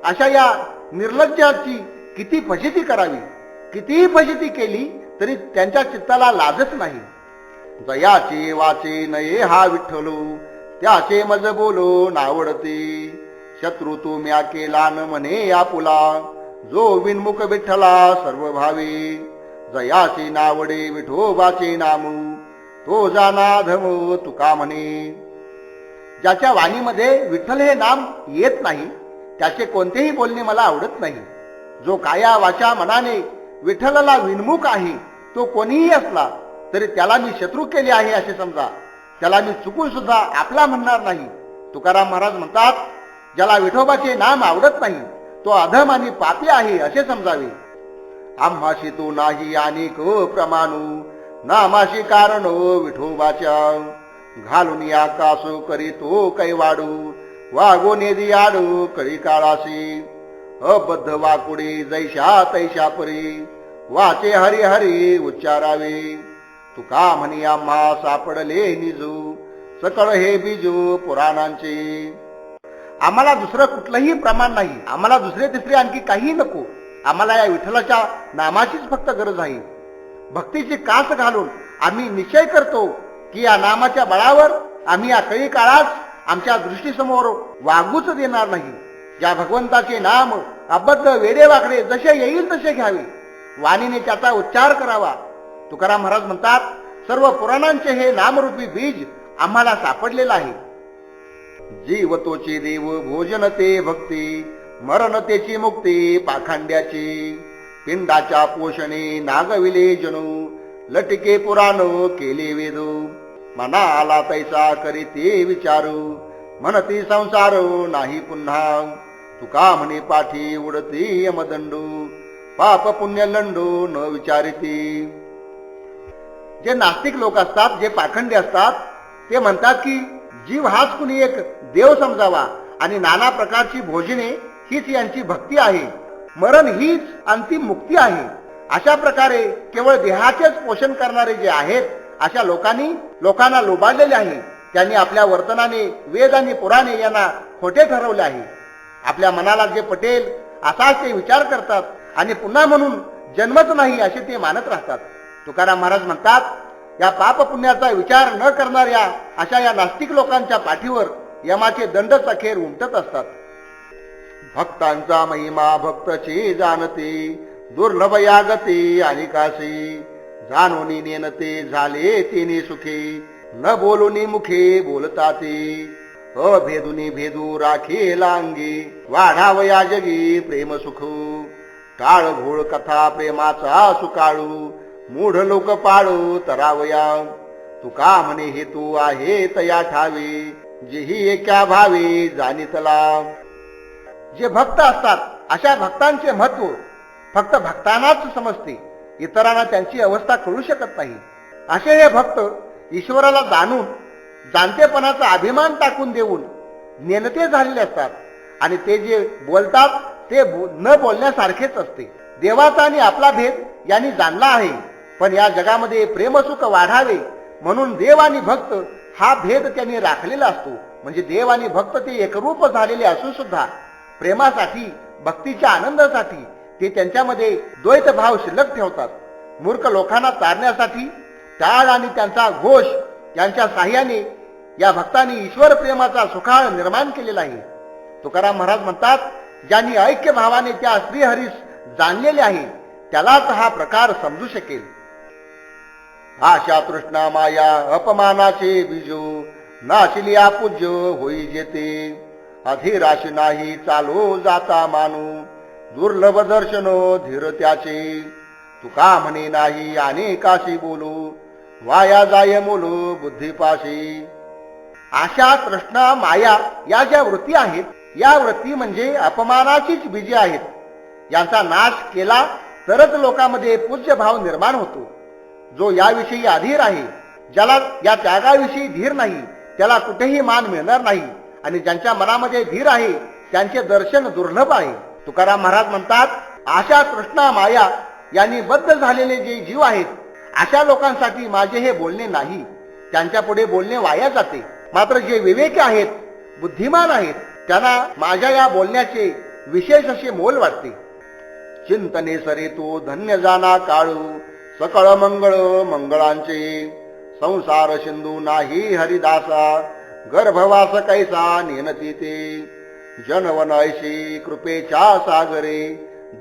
अशा या निर्लज्जाची किती फजिती करावी. कितीही फजिती केली तरी त्यांच्या चित्ताला लाजच नाही. जयाचे वाचे नये हा विठ्ठलू त्याचे मज बोलो नावडते. शत्रू तू म्या केला न म्हणे या पुला जो विनमुख विठ्ठला सर्व भावे. जयाचे नावडे विठोबाचे नामू तो जाना धमो तुका म्हणे. ज्याच्या वाणीमध्ये विठ्ठल हे नाम येत नाही त्याचे कोणतेही बोलणे मला आवडत नाही. जो काया वाचा मनाने विठ्ठलाला विनमुख आहे तो कोणीही असला तरी त्याला मी शत्रू केले आहे असे समजा. त्याला मी चुकून सुद्धा आपला म्हणणार नाही. तुकाराम महाराज म्हणतात, ज्याला विठोबाचे नाम आवडत नाही तो अधम आणि पापी आहे असे समजावे. आम्हाशी तो नाही अनेक प्रमाणू नामाशी कारण विठोबाच्या घालून आकाश करीतो कैवाडू वागो नेदी आडू कळी काळाशी अबद्ध वाकुडे जैशा तैशा परी वाचे हरी हरी उच्चारावे. तुका म्हणी आम्हा सापडले निजू सकळ हे बिजू पुराणांचे. आम्हाला दुसरं कुठलंही प्रमाण नाही, आम्हाला दुसरे तिसरे आणखी काही नको. आम्हाला या विठ्ठलाच्या नामाचीच फक्त गरज आहे. भक्तीची कास घालून आम्ही निश्चय करतो की या नामाच्या बळावर आम्ही या कळी काळात आमच्या दृष्टीसमोर वागूच देणार नाही. या भगवंताचे नाम अबद्ध वेडेवाकडे जसे येईल तसे घ्यावे, वाणीने त्याचा उच्चार करावा. तुकाराम महाराज म्हणतात, सर्व पुराणांचे हे नामरूपी बीज आम्हाला सापडलेलं आहे. जीव तोची देव भोजन ते भक्ती मरण तेची मुक्ती पाखांड्याची. पिंडाच्या पोषणे नागविले जणू लटके पुराण केले वेदू. मना आला तैसा करीते विचारू म्हणती संसार नाही पुन्हा. तुका म्हणे पाठी उडती यमदंडू पाप पुण्य लंडू न विचारिती. जे नास्तिक लोक असतात, जे पाखंडी असतात, ते म्हणतात की जीव हाच कुणी एक देव समजावा आणि नाना प्रकारची भोजने हीच यांची भक्ती आहे, मरण हीच अंतिम मुक्ती आहे. अशा प्रकारे केवळ देहाचेच पोषण करणारे जे आहेत अशा लोकांना लोबाडलेले आहे. त्यांनी आपल्या वर्तनाने वेद आणि पुराणे यांना खोटे ठरवले आहे. आपल्या मनाला जे पटेल असाच ते विचार करतात आणि पुन्हा म्हणून जन्मच नाही असे ते मानत राहतात. तुकाराम महाराज म्हणतात, या पाप पुण्याचा विचार न करणाऱ्या अशा या नास्तिक लोकांच्या पाठीवर यमाचे दंडच अखेर उमटत असतात. भक्तांचा महिमा भक्तचे जाणते दुर्लभ यागते अनिकाशी. जाणोनी नेनते झाले तेने सुखे न बोलुनी मुखे बोलता ते. अभेदुनी भेदू राखे लांगी वाढावया जगी प्रेम सुख. टाळ घोळ कथा प्रेमाचा सुकाळू मूढ लोक पाळू तरावया. तुका म्हणे हेतू आहे तया ठावे जेही एका भावे जाणीतला. जे भक्त असतात अशा भक्तांचे महत्व फक्त भक्तांनाच समजते, इतरांना त्यांची अवस्था कळू शकत नाही. असे हे भक्त ईश्वराला जाणून जाणतेपणाचा अभिमान टाकून देऊन नेणते झालेले असतात आणि ते जे बोलतात ते न बोलण्यासारखेच असते. देवाचा आणि आपला भेद यांनी जाणला आहे, पण या जगामध्ये प्रेमसुख वाढावे म्हणून देव आणि भक्त हा भेद त्यांनी राखलेला असतो. म्हणजे देव आणि भक्त ते एकरूप झालेले असून सुद्धा प्रेमासाठी भक्तीच्या आनंदासाठी ते त्यांच्यामध्ये द्वैत भाव शिल्लक ठेवतात. मूर्ख लोकांना तारण्यासाठी टाळ आणि त्यांचा घोष यांच्या साह्याने या भक्तांनी ईश्वर प्रेमाचा सुखाळ निर्माण केलेला आहे. तुकाराम महाराज म्हणतात, ज्यांनी ऐक्य भावाने त्या श्रीहरीस जाणलेले आहे त्यालाच हा प्रकार समजू शकेल. आशा तृष्णा माया अपमानाचे बीजो नाशिलिया पूज्य होई जेते. अधीराशी नाही चालो जाता मानू दुर्लभ दर्शनो धीर त्याचे. तुका म्हणे नाही अनेकाशी बोलू वाया जाय मोलो बुद्धिपाशी. आशा तृष्णा माया या ज्या वृत्ती आहेत या वृत्ती म्हणजे अपमानाचीच बीजे आहेत. यांचा नाश केला तरच लोकांमध्ये पूज्य भाव निर्माण होतो. जो याविषयी अधीर आहे, ज्याला या त्यागाविषयी धीर नाही, त्याला कुठेही मान मिळणार नाही. आणि ज्यांच्या मनामध्ये धीर आहे त्यांचे दर्शन दुर्लभ आहे. तुकाराम महाराज म्हणतात, आशा तृष्णा माया यांनी बद्ध झालेले जे जीव आहेत अशा लोकांसाठी माझे हे बोलणे नाही. त्यांच्या पुढे बोलणे वाया जाते. मात्र जे विवेकी आहेत, बुद्धिमान आहेत, त्यांना माझ्या या बोलण्याचे विशेष असे मोल वाटते. चिंतने सरे तो धन्य जाना काळू सकळ मंगळ मंगळांचे. संसार सिंधू नाही हरिदासा गर्भवास कैसा नेनती ते. जनवन ऐशी कृपेच्या सागरे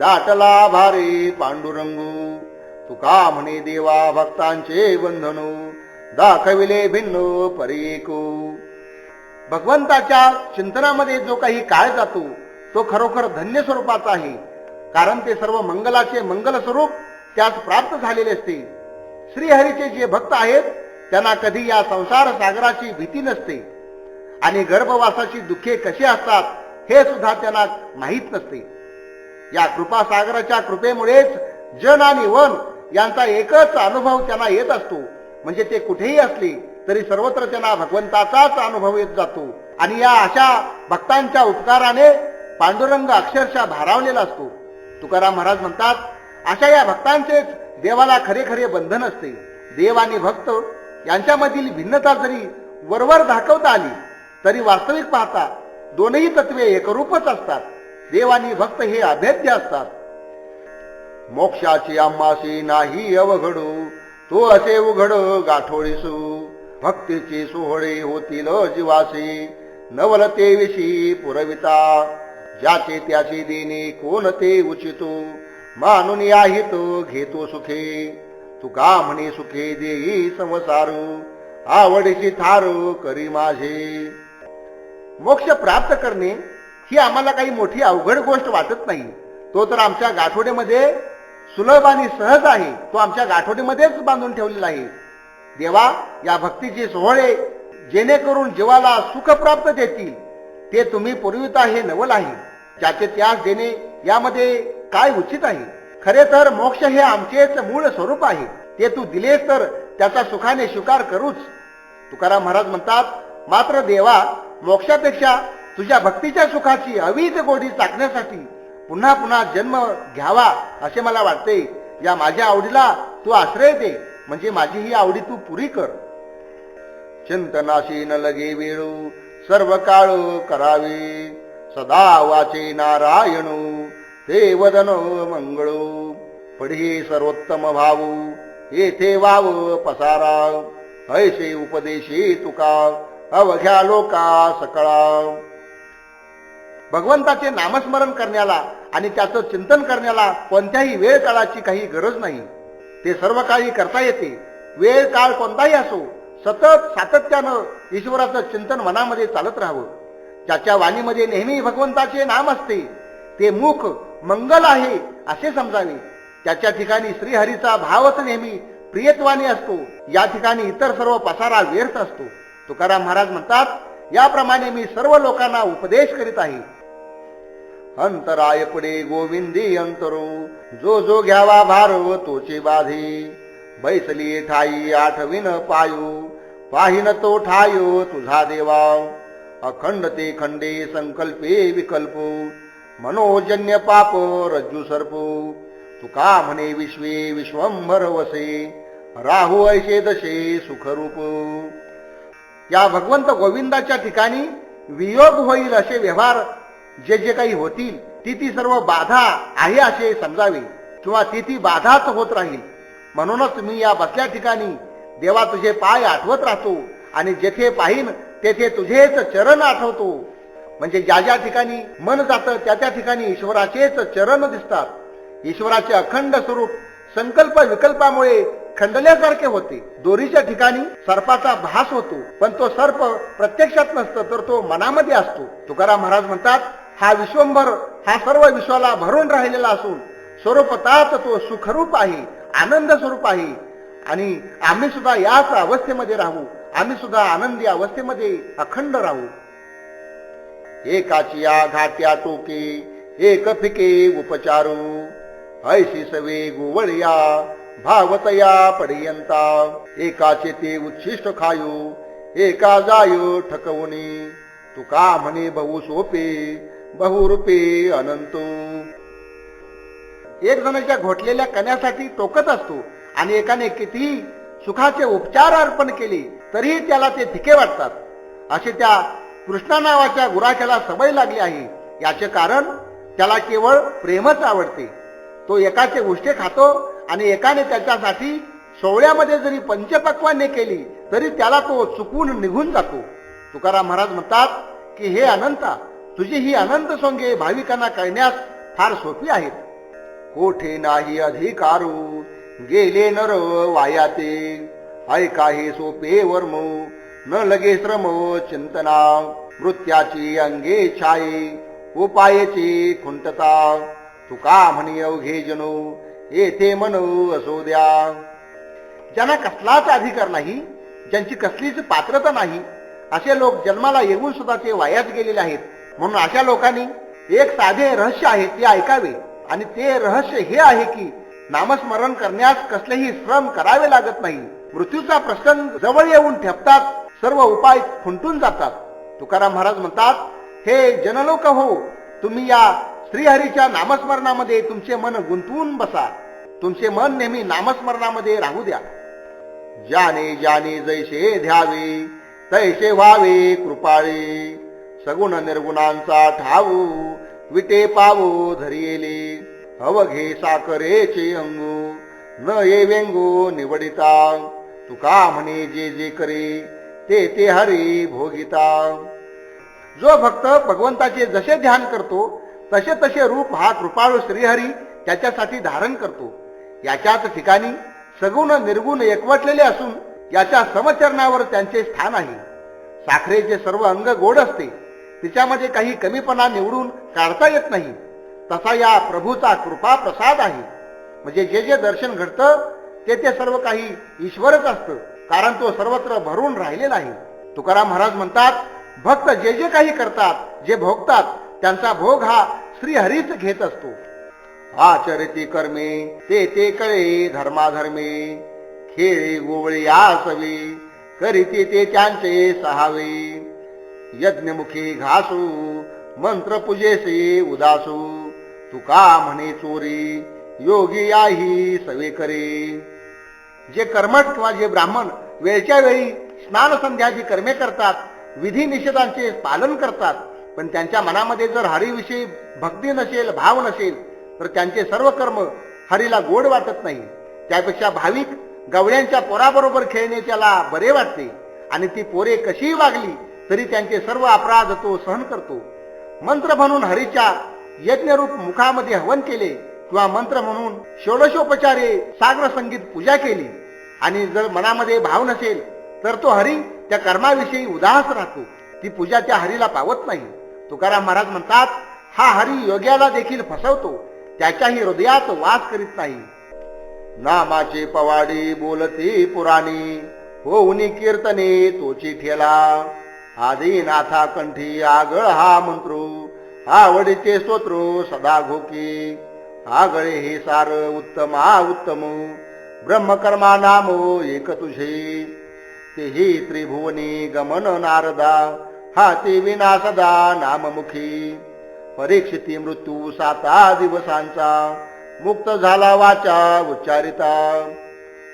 दाटला भारे पांडुरंगू. तुका म्हणे देवा भक्तांचे बंधनू दाखविले भिन्न परीको. भगवंताच्या चिंतनामध्ये जो काही काळ जातो तो खरोखर धन्य स्वरूपाचा आहे, कारण ते सर्व मंगलाचे मंगल स्वरूप त्यास प्राप्त झालेले असते. श्रीहरीचे जे भक्त आहेत त्यांना कधी या संसार सागराची भीती नसते आणि गर्भवासाची दुःखे कशी असतात हे सुद्धा त्यांना माहीत नसते. या कृपासागराच्या कृपेमुळेच जन आणि वन यांचा एकच अनुभव त्यांना येत असतो. म्हणजे ते कुठेही असले तरी सर्वत्र त्यांना भगवंताचाच अनुभव येत जातो. आणि या अशा भक्तांच्या उपकाराने पांडुरंग अक्षरशः भारावलेला असतो. तुकाराम महाराज म्हणतात, अशा या भक्तांचेच देवाला खरे खरे बंधन असते. देव आणि भक्त यांच्यामधील भिन्नता जरी वरवर दाखवता आली तरी वास्तविक पाहता दोनही तत्वे एकरूपच असतात. देव आणि भक्त हे अभेद्य असतात. मोक्षाची आम्हासी नाही अवघडू, तो असे उघड गाठोळीसू. भक्तीची सोहळे होतील जीवासी, नवलते विषयी पुरविता. ज्याचे त्याची देणे कोण ते उचितो, मानून याहित घेतो सुखे. तुका म्हणे सुखे देई संसारू, आवडीची थारू करी माझे. मोक्ष प्राप्त करणे ही आम्हाला काही मोठी अवघड गोष्ट वाटत नाही. तो तर आमच्या गाठोडीमध्ये सुलभ आणि सहज आहे. तो आमच्या गाठोडीमध्येच बांधून ठेवलेला आहे. देवा, या भक्तीचे सोहळे जेणेकरून जीवाला सुख प्राप्त देतील ते तुम्ही पुरविता हे नवल आहे. ज्याचे त्यास देणे यामध्ये काय उचित आहे. खरे तर मोक्ष हे आमचेच मूळ स्वरूप आहे. ते तू दिलेस तर त्याचा सुखाने स्वीकार करूच. तुकाराम महाराज म्हणतात, मात्र देवा, मोक्षापेक्षा तुझ्या भक्तीच्या सुखाची अवीज गोडी चाकण्यासाठी पुन्हा पुन्हा जन्म घ्यावा असे मला वाटते. या माझ्या आवडीला तू आश्रय दे, म्हणजे माझी ही आवडी तू पुरी कर. चिंतनाशी न लगे वेळू, सर्व काळ करावे. सदा वाचे नारायणू, ते वदन मंगळू. पढे सर्वोत्तम भाऊ, येथे वाव पसारा. ऐसे उपदेशी तुका, अवघ्या लोका सकळा. भगवंताचे नामस्मरण करण्याला आणि त्याचं चिंतन करण्याला कोणत्याही वेळ काळाची काही गरज नाही. ते सर्व काळी करता येते. वेळ काळ कोणताही असो, सतत सातत्यानं ईश्वराचं चिंतन मनामध्ये चालत राहावं. ज्याच्या वाणीमध्ये नेहमी भगवंताचे नाम असते ते मुख मंगल आहे असे समजावे. त्याच्या ठिकाणी श्रीहरीचा भावच नेहमी प्रियत्वाने असतो. या ठिकाणी इतर सर्व पसारा व्यर्थ असतो. तुकाराम महाराज म्हणतात, याप्रमाणे मी सर्व लोकांना उपदेश करीत आहे. अंतराय पुढे गोविंदी अंतरो, जो जो घ्यावा भार तोचे बाधी. बैसली ठाई आठविन पायू, पाहिन तो ठायो तुझा देवा. अखंड ते खंडे संकल्पे विकल्पो, मनोजन्य पाप रज्जू सर्पो. तुका म्हणे विश्वे विश्वंभर वसे, राहू ऐसे दशे सुखरूप. या भगवंत गोविंदाच्या ठिकाणी वियोग होईल असे व्यवहार जे जे काही होतील ती सर्व बाधा आहे असे समजावे, किंवा ती बाधाच होत राहील. म्हणूनच मी या बसल्या ठिकाणी देवा तुझे पाय आठवत राहतो आणि जेथे पाहिन तेथे तुझेच चरण आठवतो. म्हणजे ज्या ज्या ठिकाणी मन जातं त्या त्या ठिकाणी ईश्वराचेच चरण दिसतात. ईश्वराचे अखंड स्वरूप संकल्प विकल्पामुळे खंडल्यासारखे होते. दोरीच्या ठिकाणी सर्पाचा भास होतो, पण तो सर्प प्रत्यक्षात नसतो, तर तो मनामध्ये असतो. तुकाराम महाराज म्हणतात, हा विश्वंभर हा सर्व विश्वाला भरून राहिलेला असून स्वरूपतःच तो सुखरूप आहे, आनंद स्वरूप आहे. आणि आम्ही सुद्धा याच अवस्थेमध्ये राहू. आम्ही सुद्धा आनंदी अवस्थेमध्ये अखंड राहू. एकाची या घाट्या टोके, एक फिके उपचारू. ऐशी सवे गोवळया, भावतया पर्यंता. एकाचे ते उच्छिष्ट खायू, एका जाय ठकवणी. तुका म्हणे बहु सोपे, बहुरूपे अनंत. एक जणाच्या घोटलेल्या कण्यासाठी टोकत असतो आणि एकाने कितीही सुखाचे उपचार अर्पण केले तरीही त्याला ते फिके वाटतात. असे त्या कृष्णा नावाच्या गुराख्याला सवय लागली आहे. याचे कारण त्याला केवळ प्रेमच आवडते. तो एकाचे उष्टे खातो आणि एकाने त्याच्यासाठी सोहळ्यामध्ये जरी पंचपक्वान्ने केली तरी त्याला तो चुकून निघून जातो. तुकाराम महाराज म्हणतात की हे अनंता, तुझी ही अनंत सोंगे भाविकांना कळण्यास फार सोपी आहेत. कोठे नाही अधिकारू, गेले नर वायाते. ऐका हे सोपे वर्म, न लगे श्रम चिंतना. मृत्याची अंगे छाये, उपायची खुंटता. तुका म्हणे अवघे जनो, येथे मन असो द्या. ज्यांना कसलाच अधिकार नाही, ज्यांची कसलीच पात्रता नाही, असे लोक जन्माला येऊन सुद्धा ते वायाच गेलेले आहेत. म्हणून अशा लोकांनी एक साधे रहस्य आहे ते ऐकावे. आणि ते रहस्य हे आहे की नामस्मरण करण्यास कसलेही श्रम करावे लागत नाही. मृत्यूचा प्रसंग जवळ येऊन ठेपतात, सर्व उपाय खुंटून जातात. तुकाराम महाराज म्हणतात, हे जनलोक हो, तुम्ही या श्रीहरीच्या नामस्मरणामध्ये तुमचे मन गुंतवून बसा. तुमचे मन नेहमी नामस्मरणामध्ये राहू द्या. ज्याने ज्याने जैसे ध्यावे तैसे व्हावे कृपाळे. सगुण निर्गुणांचा ठाऊ विटे पावो धरियेले. अवघे साखरेचे अंगू न ये व्यंगो निवडिता. तुका म्हणे जे जे करे ते ते हरी भोगिता. जो भक्त भगवंताचे जसे ध्यान करतो तसे तसे रूप हा कृपाळू श्रीहरी त्याच्यासाठी धारण करतो. याच्याच ठिकाणी सगुण निर्गुण एकवटलेले असून याच्या समचरणावर त्यांचे स्थान आहे. साखरेचे सर्व अंग गोड असते, तिच्यामध्ये काही कमीपणा निवडून काढता येत नाही. तसा या प्रभूचा कृपा प्रसाद आहे. म्हणजे जे जे दर्शन घडतं ते ते सर्व काही ईश्वरच असतं, कारण तो सर्वत्र भरून राहिलेला आहे. तुकाराम महाराज म्हणतात, भक्त जे जे काही करतात, जे भोगतात, त्यांचा भोग हा श्रीहरीच घेत असतो. आचरिती कर्मे ते ते कळे धर्माधर्मे. खेळे गोवळे आसवे करीते ते त्यांचे सहावे. यज्ञमुखी घासू मंत्र पूजेसे उदासू. तुका म्हणे चोरी योगी याही सवे करे. जे कर्मठ किंवा जे ब्राह्मण वेळच्या वेळी स्नान संध्याची कर्मे करतात, विधी निषेधांचे पालन करतात, पण त्यांच्या मनामध्ये जर हरीविषयी भक्ती नसेल, भाव नसेल, तर त्यांचे सर्व कर्म हरीला गोड वाटत नाही. त्यापेक्षा भाविक गवळ्यांच्या पोराबरोबर खेळणे त्याला बरे वाटते. आणि ती पोरे कशीही वागली तरी त्यांचे सर्व अपराध तो सहन करतो. मंत्र म्हणून हरीच्या यज्ञरूप मुखामध्ये हवन केले किंवा मंत्र म्हणून षोडशोपचारे साग्र संगीत पूजा केली आणि जर मनामध्ये भाव नसेल तर तो हरी त्या कर्माविषयी उदास राहतो. ती पूजा त्या हरीला पावत नाही. तुकाराम महाराज म्हणतात, हा हरी योग्याला देखील फसवतो, त्याच्याही हृदयात वास करीत नाही. नामाचे पवाडी बोलती पुराणी होऊनी कीर्तने तोची ठेला. आदिनाथा कंठी आगळ हा मंत्रो आवडीचे स्तोत्र सदा घोकी. आगळे हे सार उत्तम उत्तम ब्रह्मकर्मा नाम एक तुझे. तेही त्रिभुवनी गमन नारदा हा ते विना सदा नाममुखी. परीक्षिती मृत्यू 7 दिवसांचा मुक्त झाला वाचा उच्चारिता.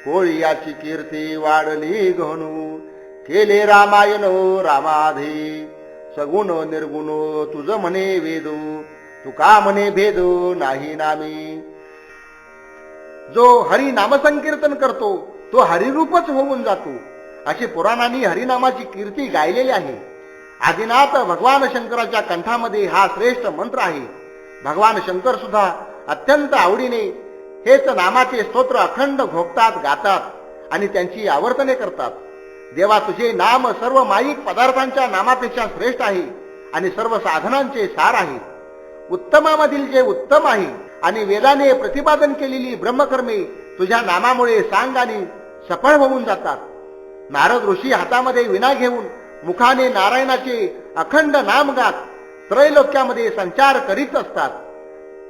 कोळी याची कीर्ती वाढली गहनू केले रामायण रामाधी. सगुण निर्गुण तुझ म्हणे वेदू तुका म्हणे भेद नाही नामी. जो हरी नामसंकीर्तन करतो तो हरिरूपच होऊन जातो, अशी पुराणांनी हरिनामाची कीर्ती गायलेली आहे. आदिनाथ भगवान शंकराच्या कंठामध्ये हा श्रेष्ठ मंत्र आहे. भगवान शंकर सुद्धा अत्यंत आवडीने हेच नामाचे स्तोत्र अखंड घोकतात, गातात आणि त्यांची आवर्तने करतात. देवा, तुझे नाम सर्व माईक पदार्थांच्या नामापेक्षा श्रेष्ठ आहे आणि सर्व साधनांचे सार आहे. उत्तमामधील जे उत्तम आहे आणि वेदाने प्रतिपादन केलेली ब्रह्मकर्मे तुझ्या नामामुळे सांग आणि सफळ होऊन जातात. नारद ऋषी हातामध्ये विणा घेऊन मुखाने नारायणाचे अखंड नाम गात त्रैलोक्यामध्ये संचार करीत असतात.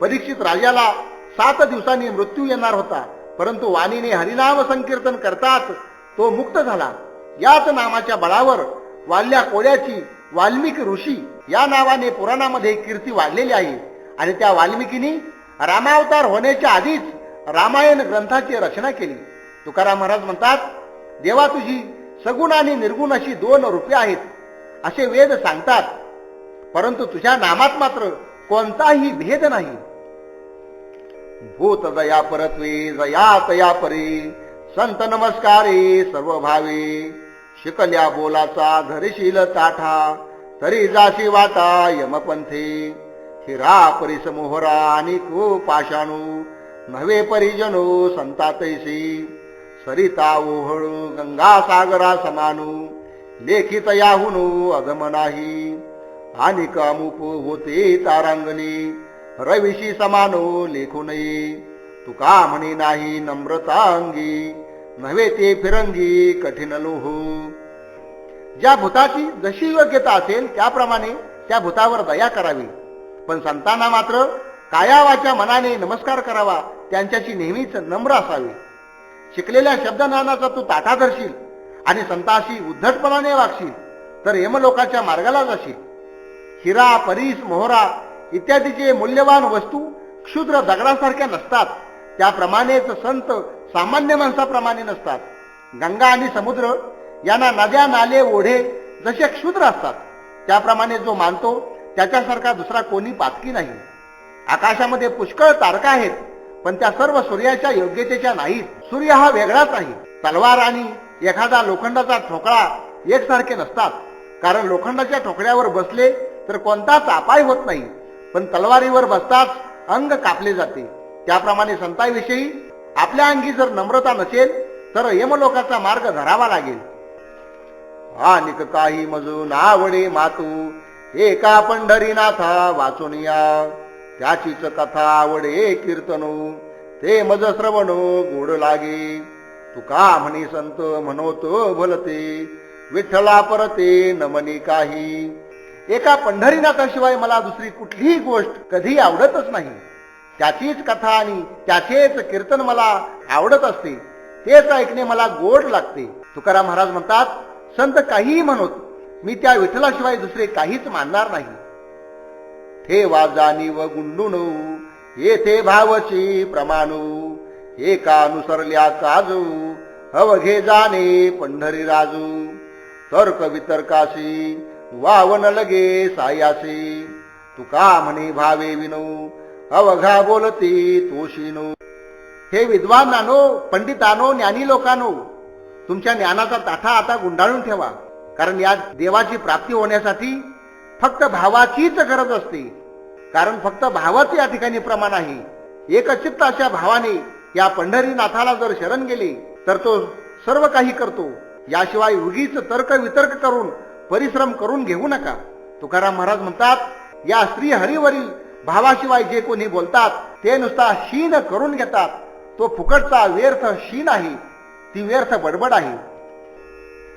परीक्षित राजाला 7 दिवसांनी मृत्यू येणार होता, परंतु वाणीने हरिनाम संकीर्तन करतात तो मुक्त झाला. याच नामाच्या बळावर वाल्या कोळ्याची वाल्मिकी ऋषी या नावाने पुराणामध्ये कीर्ती वाढलेली आहे. आणि त्या वाल्मिकीनी रामावतार होण्याच्या आधीच रामायण ग्रंथाची रचना केली. तुकाराम महाराज म्हणतात, देवा, तुझी सगुण आणि निर्गुण अशी 2 रूपे आहेत असे वेद सांगतात, परंतु तुझ्या नामात मात्र कोणताही भेद नाही. भूत दया परत्वे जया तया परी संत नमस्कारे सर्व भावे. शिकल्या बोलाचा धरशील ताठा तरी जाशी वाटा यमपंथे. हिरा परिस मोहरा आणि को पाषाणू नव्हे परिजनो संतातैसी. सरिता ओहळू गंगा सागरा समानू लेखित याहुनो अगम नाही. आणि कामुप होते तारांगणी रविशी समानो लेखू नये. तुका म्हणे नाही नम्रता अंगी, नव्हे ते फिरंगी कठीण लोह. ज्या भूताची जशी योग्यता असेल त्याप्रमाणे त्या भूतावर दया करावी, पण संतांना मात्र काया वाचा मनाने नमस्कार करावा, त्यांच्याशी नेहमीच नम्र असावे. शिकलेल्या शब्दज्ञानाचा तू ताटा धरशील आणि संतांशी उद्धटपणाने वागशील तर यमलोकाच्या मार्गाला जाशील. हिरा, परीस, मोहरा इत्यादीचे मूल्यवान वस्तू क्षुद्र दगडासारख्या नसतात, त्याप्रमाणेच संत सामान्य माणसाप्रमाणे नसतात. गंगा आणि समुद्र यांना नद्या, नाले, ओढे जसे क्षुद्र असतात, त्याप्रमाणे जो मानतो त्याच्यासारखा दुसरा कोणी पातकी नाही. आकाशामध्ये पुष्कळ तारका आहेत, पण त्या सर्व सूर्याच्या योग्यतेच्या नाहीत. सूर्य हा वेगळाच आहे. तलवार आणि एखादा लोखंडाचा ठोकळा एकसारखे नसतात, कारण लोखंडाच्या ठोकळ्यावर बसले तर कोणताच अपाय होत नाही, पण तलवारीवर बसताच अंग कापले जाते. त्याप्रमाणे संतांविषयी आपल्या अंगी जर नम्रता नसेल तर यमलोकाचा मार्ग धरावा लागेल. अनिक काही मजून आवडे मातू, एका पंढरीनाथा वाचून या. त्याचीच कथा आवडे कीर्तनो, ते मज श्रवणो गोड लागे. तुका म्हणी संत म्हणतो भलते, विठ्ठला परते नमनी काही. एका पंढरीनाथाशिवाय मला दुसरी कुठलीही गोष्ट कधी आवडतच नाही. त्याचीच कथा आणि त्याचेच कीर्तन मला आवडत असते, तेच ऐकणे मला गोड लागते. तुकाराम महाराज म्हणतात, संत काहीही म्हणत, मी त्या विठ्ठलाशिवाय दुसरे काहीच मानणार नाही. ठेवा जाणीव गुंडून येथे भावची प्रमाणू, एका अनुसरल्या काजू अवघे जाणे पंढरी राजू. तर्क वितर्काशी वावन लगे सायासी, तुका म्हणे भावे विनो अवघा बोलती तोशिनो. हे विद्वानानो, पंडितानो, ज्ञानी लोकांनो, तुमच्या ज्ञानाचा ताठा आता गुंडाळून ठेवा, कारण या देवाची प्राप्ती होण्यासाठी फक्त भावाचीच गरज असते. कारण फक्त भावाचे या ठिकाणी प्रमाण आहे. एकचित्त अशा भावाने या पंढरीनाथाला जर शरण गेले तर तो सर्व काही करतो. याशिवाय उगीच तर्क वितर्क करून परिश्रम करून घेऊ नका. तुकाराम महाराज म्हणतात, या श्री हरीवरील भावाशिवाय जे कोणी बोलतात ते नुसता शीन करून घेतात. तो फुकटचा व्यर्थ शीन आहे, ती व्यर्थ बडबड आहे.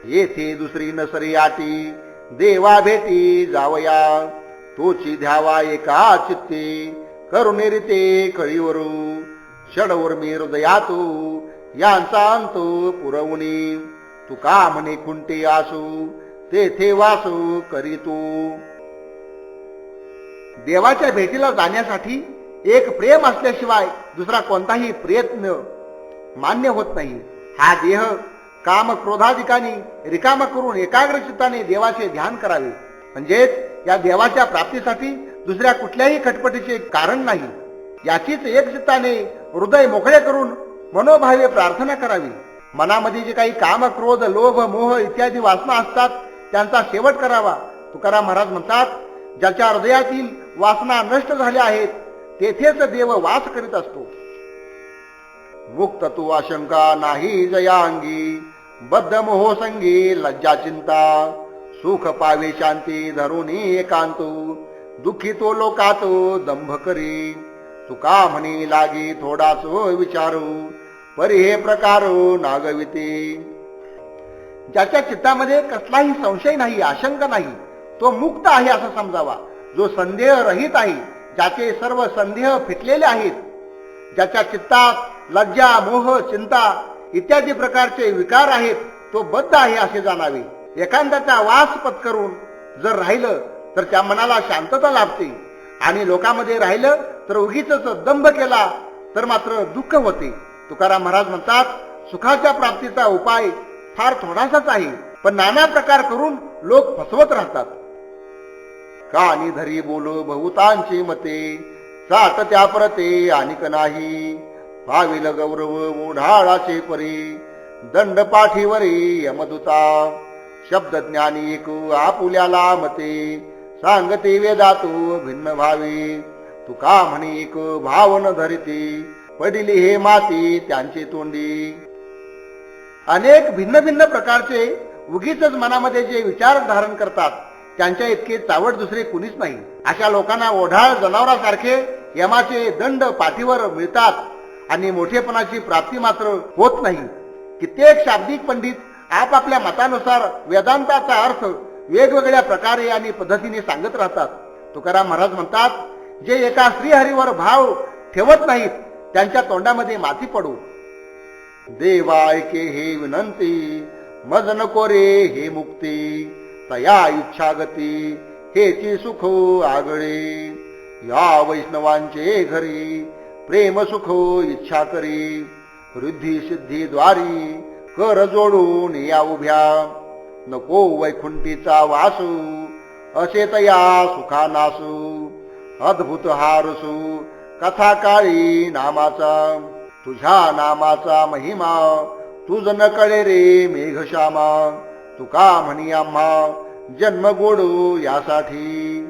येथे दुसरी नसरी आटी, देवा भेटी जावया. तोची ध्यावा एका चित्ते, करुणेरिते कळीवरू. षडवर्मी हृदयातू, यांचा अंत पुरवणी. तुका म्हणे कुंटे आसू, तेथे वासू करीतू. देवाच्या भेटीला जाण्यासाठी एक प्रेम असल्याशिवाय दुसरा कोणताही प्रयत्न मान्य होत नाही. हा देह काम क्रोधाधिकांनी रिकामा करून एकाग्र चित्ताने देवाचे ध्यान करावे, म्हणजेच या देवाच्या प्राप्तीसाठी दुसऱ्या कुठल्याही खटपटीचे कारण नाही. याचीच एक चित्ताने हृदय मोकळे करून मनोभावे प्रार्थना करावी. मनामध्ये जे काही काम, क्रोध, लोभ, मोह इत्यादी वासना असतात त्यांचा शेवट करावा. तुकाराम महाराज म्हणतात, ज्याच्या हृदयातील वासना नष्ट झाल्या आहेत तेथेच देव वास करीत असतो. मुक्त तू आशंका नाही जयांगी, बद्ध मोह संगी लज्जा चिंता. सुख पावे शांती धरुनी एकांतो, दुःखी तो लोकातो दंभ करी. तुका म्हणी लागी थोडाच विचारू, परी हे प्रकारो नागविते. ज्याच्या चित्तामध्ये कसलाही संशय नाही, आशंका नाही, तो मुक्त आहे असं समजावा. जो संदेह रहित आहे, ज्याचे सर्व संदेह फिटलेले आहेत, ज्याच्या चित्तात लज्जा, मोह, चिंता इत्यादी प्रकारचे विकार आहेत, तो बद्ध आहे असे जाणावे. एखाद्याचा वास पत्करून जर राहिलं तर त्या मनाला शांतता लाभते, आणि लोकांमध्ये राहिलं तर उगीच दंभ केला तर मात्र दुःख होते. तुकाराम महाराज म्हणतात, सुखाच्या प्राप्तीचा उपाय फार थोडासाच आहे, पण नाना प्रकार करून लोक फसवत राहतात. कानी धरी बोलू बहुतांची मते, सात त्या परते आणिक नाही. भाविल गौरव ओढाळाचे परी, दंड पाठीवरी यमदूता. शब्द ज्ञानी एक आपुल्याला मते, सांगते वेदातू भिन्न भावी. तुका म्हणी एक भावन धरिती, पडिली हे माती त्यांची तोंडी. अनेक भिन्न भिन्न प्रकारचे उगीच मनामध्ये जे विचार धारण करतात त्यांच्या इतके चावट दुसरे कुणीच नाही. अशा लोकांना ओढाळ जनावरासारखे यमाचे दंड पाठीवर मिळतात आणि मोठेपणाची प्राप्ती मात्र होत नाही. कित्येक शाब्दिक पंडित आपापल्या मतानुसार वेदांताचा अर्थ वेगवेगळ्या प्रकारे आणि पद्धतीने सांगत राहतात. तुकाराम महाराज म्हणतात, जे एका श्रीहरीवर भाव ठेवत नाहीत त्यांच्या तोंडामध्ये माती पडू. देवा ऐके हे विनंती, मज नको रे हे मुक्ती, तया इच्छा गती हेची सुख आगळे. या वैष्णवांचे घरी प्रेम सुख इच्छा करी, वृद्धी सिद्धी द्वारी कर जोडून या उभ्या. नको वैकुंठीचा वासू, असे तया सुखा नासू. अद्भुत हारसू कथा काळी नामाचा, तुझ्या नामाचा महिमा तुझ न कळे रे मेघश्यामा. तुका म्हणी आम्हा जन्म गोडू यासाठी.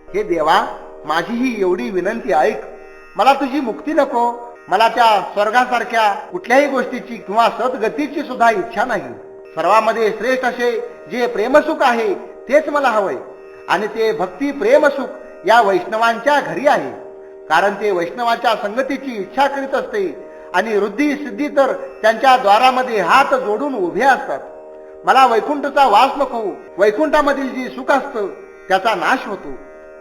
हे देवा, माझी ही एवढी विनंती ऐक. मला तुझी मुक्ती नको, मला त्या स्वर्गासारख्या कुठल्याही गोष्टीची किंवा सद्गतीची सुद्धा इच्छा नाही. सर्वांमध्ये श्रेष्ठ असे जे प्रेमसुख आहे तेच मला हवंय, आणि ते भक्ती प्रेमसुख या वैष्णवांच्या घरी आहे. कारण ते वैष्णवाच्या संगतीची इच्छा करीत असते आणि वृद्धी सिद्धी तर त्यांच्या द्वारामध्ये हात जोडून उभे असतात. मला वैकुंठचा वास नको. वैकुंठामधील जी सुख असतं त्याचा नाश होतो,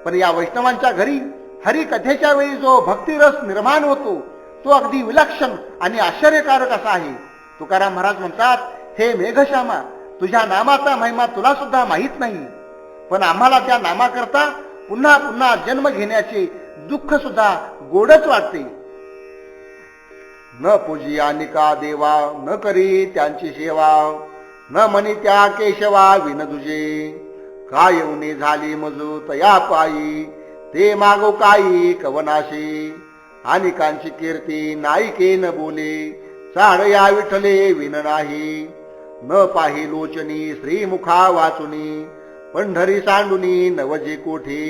पण या वैष्णवांच्या घरी हरी कथेच्या वेळी जो भक्तिरस निर्माण होतो तो अगदी विलक्षण आणि आश्चर्यकारक असा आहे. तुकाराम महाराज म्हणतात, हे मेघश्यामा, तुझ्या नामाचा महिमा तुला सुद्धा माहीत नाही, पण आम्हाला त्या नामाकरता पुन्हा पुन्हा जन्म घेण्याचे दुःख सुद्धा गोडच वाटते. न पूजी अनिका देवा, न करी त्यांची सेवा, न म्हणी त्या केशवा विन तुझे. काय येऊने झाली मजू तया पायी, ते मागो काही कवनाशी. अनिकांची कीर्ती नायिके न बोले, चाड या विठले विन नाही. न पाही लोचनी श्रीमुखा वाचुनी, पंढरी सांडुनी नवजे कोठी.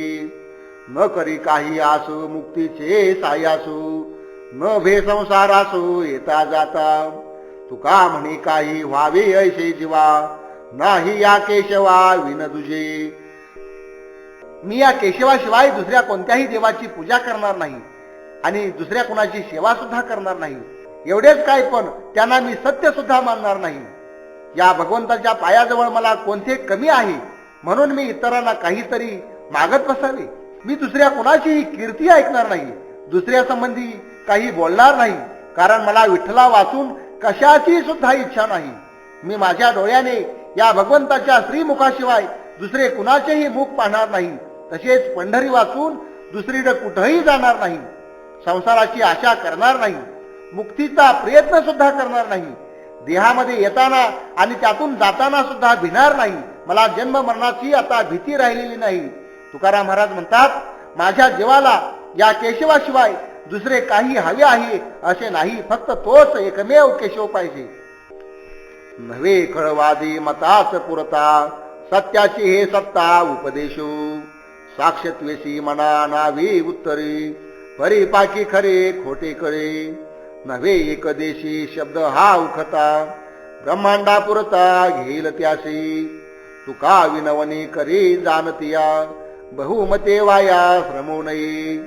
न करी काही आसू मुक्तीचे सायासू, न भे संसारासू येता जाता. तुका म्हणे काही व्हावे ऐसे जीवा, नाही या केशवा विन तुझे. मी या केशवाशिवाय दुसऱ्या कोणत्याही देवाची पूजा करणार नाही आणि दुसऱ्या कोणाची सेवा सुद्धा करणार नाही. एवढेच काय, पण त्यांना मी सत्य सुद्धा मानणार नाही. या भगवंताच्या पायाजवळ मला कोणते कमी आहे म्हणून मी इतरांना काहीतरी मागत बसावे. मी दुसऱ्या कोणाचीही कीर्ती ऐकणार नाही, दुसऱ्या संबंधी काही बोलणार नाही, कारण मला विठ्ठला वाचून कशाची सुद्धा इच्छा नाही. मी माझ्या डोळ्याने या भगवंताच्या श्रीमुखाशिवाय दुसरे कुणाचेही मुख पाहणार नाही. तसेच पंढरी वाचून दुसरीकडे कुठेही जाणार नाही. संसाराची आशा करणार नाही, मुक्तीचा प्रयत्न सुद्धा करणार नाही. देहामध्ये येताना आणि त्यातून जाताना सुद्धा भिणार नाही. मला जन्म मरणाची आता भीती राहिलेली नाही. तुकाराम महाराज म्हणतात, माझ्या जीवाला या केशवाशिवाय दुसरे काही हवे आहे असे नाही, फक्त तोच एकमेव केशव पाहिजे. नव्हे खळवादी मताच पुरता, सत्याची हे सत्ता उपदेशो. साक्षत्वेशी मना नावी उत्तरी, परिपाकी खरे खोटे कळे. नव्हे एकदेशी शब्द हा उखता, ब्रह्मांडा पुरता घेईल त्याशी. तुका विनवणी करी जाणतिया, बहुमते वाया श्रमो नये.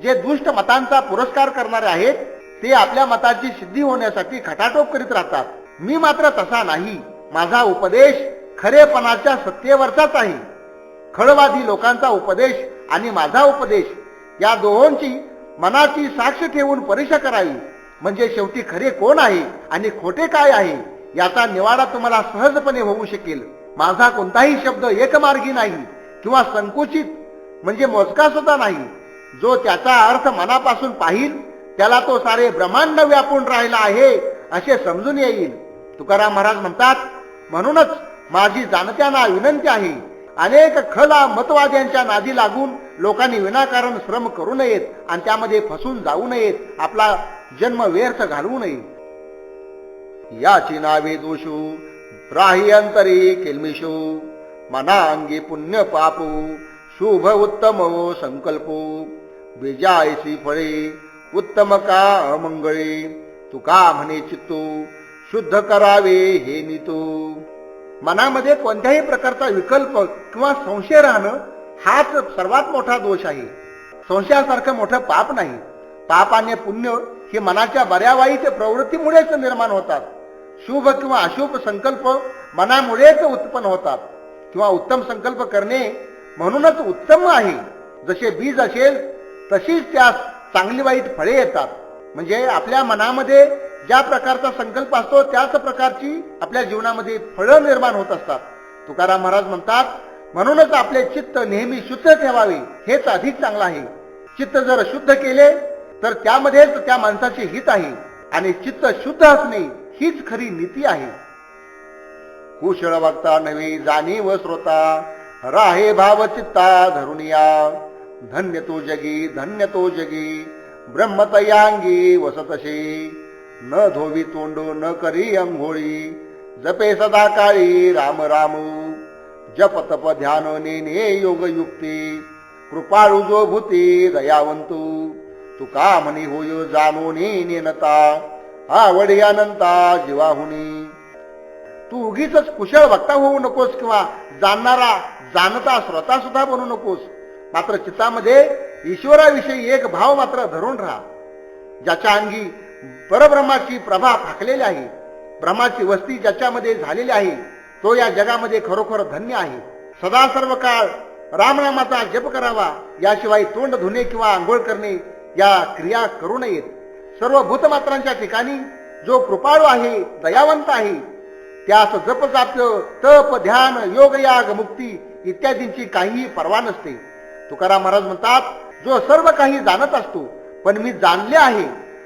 जे दुष्ट मतांचा पुरस्कार करणारे आहेत ते आपल्या मताची सिद्धी होण्यासाठी खटाटोप करीत राहतात. मी मात्र तसा नाही. माझा उपदेश खरेपणाच्या सत्तेवरचाच आहे. खळवादी लोकांचा उपदेश आणि माझा उपदेश या दोहोंची मनाची साक्ष ठेवून परीक्षा करावी, म्हणजे शेवटी खरे कोण आहे आणि खोटे काय आहे याचा निवाडा तुम्हाला सहजपणे होऊ शकेल. माझा कोणताही शब्द एकमार्गी नाही किंवा संकुचित म्हणजे मोजका सुद्धा नाही. जो त्याचा अर्थ मनापासून पाहिल त्याला तो सारे ब्रह्मांड व्यापून राहिला आहे असे समजून येईल. तुकाराम महाराज म्हणतात, म्हणूनच माझी जाणत्यांना विनंती आहे, अनेक खला मतवाद्यांच्या नादी लागून लोकांनी विनाकारण श्रम करू नयेत आणि त्यामध्ये फसून जाऊ नयेत, आपला जन्म व्यर्थ घालवू नये. याची नावे दोषू राही अंतरी केलमिशू, मना अंगी पुण्य पापू, शुभ उत्तम संकल्पो. बेजायसी फळे उत्तम का अमंगळे, तुका म्हणे चित्तो शुद्ध करावे हे नीतो. मनामध्ये कोणत्याही प्रकारचा विकल्प किंवा संशय राहणं हाच सर्वात मोठा दोष आहे. संशयासारखं मोठं पाप नाही. पाप आणि पुण्य हे मनाच्या बऱ्या वाईट प्रवृत्तीमुळेच निर्माण होतात. शुभ किंवा अशुभ संकल्प मनामुळेच उत्पन्न होतात. किंवा उत्तम संकल्प करणे म्हणूनच उत्तम आहे. जसे बीज असेल तशीच त्यास चांगली वाईट फळे येतात. म्हणजे आपल्या मनामध्ये ज्या प्रकारचा संकल्प असतो त्याच प्रकारची आपल्या जीवनामध्ये फळं निर्माण होत असतात. तुकाराम महाराज म्हणतात, म्हणूनच आपले चित्त नेहमी शुद्ध ठेवावे हेच अधिक चांगलं आहे. चित्त जर शुद्ध केले तर त्यामध्येच त्या माणसाचे हित आहे आणि चित्त शुद्ध असणे हीच खरी नीती आहे. कुशळ वक्ता नव्हे जाणीव श्रोता, राहे भाव चित्ता धरुनिया. धन्य तो जगी धन्य तो जगी, ब्रह्मतयांगी वसतसे. न धोवी तोंड न करी अंघोळी, जपे सदा काळी राम राम. जप तप ध्यान नेने योग युक्ती, कृपाळू जो भूती दयावंतू. तुका म्हणी होय जाणोनी नेनता, आवडी अनंता जीवाहुनी. तू उगीच कुशळ वक्ता होऊ नकोस किंवा जाणणारा जाणता श्रोता सुद्धा बनू नकोस. मात्र चित्तामध्ये ईश्वराविषयी एक भाव मात्र धरून राहा. ज्याच्या अंगी परब्रह्माची प्रभा फाकलेली आहे, ब्रह्माची वस्ती ज्याच्यामध्ये झालेली आहे, तो या जगामध्ये खरोखर धन्य आहे. सदा सर्व काळ रामनामाचा जप करावा. याशिवाय तोंड धुणे किंवा आंघोळ करणे या क्रिया करू नयेत. सर्व भूतमात्रांच्या ठिकाणी जो कृपाळू आहे, दयावंत आहे, त्यास जप जाप्य तप ध्यान योगयाग मुक्ती इत्यादींची काहीही पर्वा नसते. तुकाराम महाराज म्हणतात, जो सर्व काही जाणत असतो पण मी जाणले आहे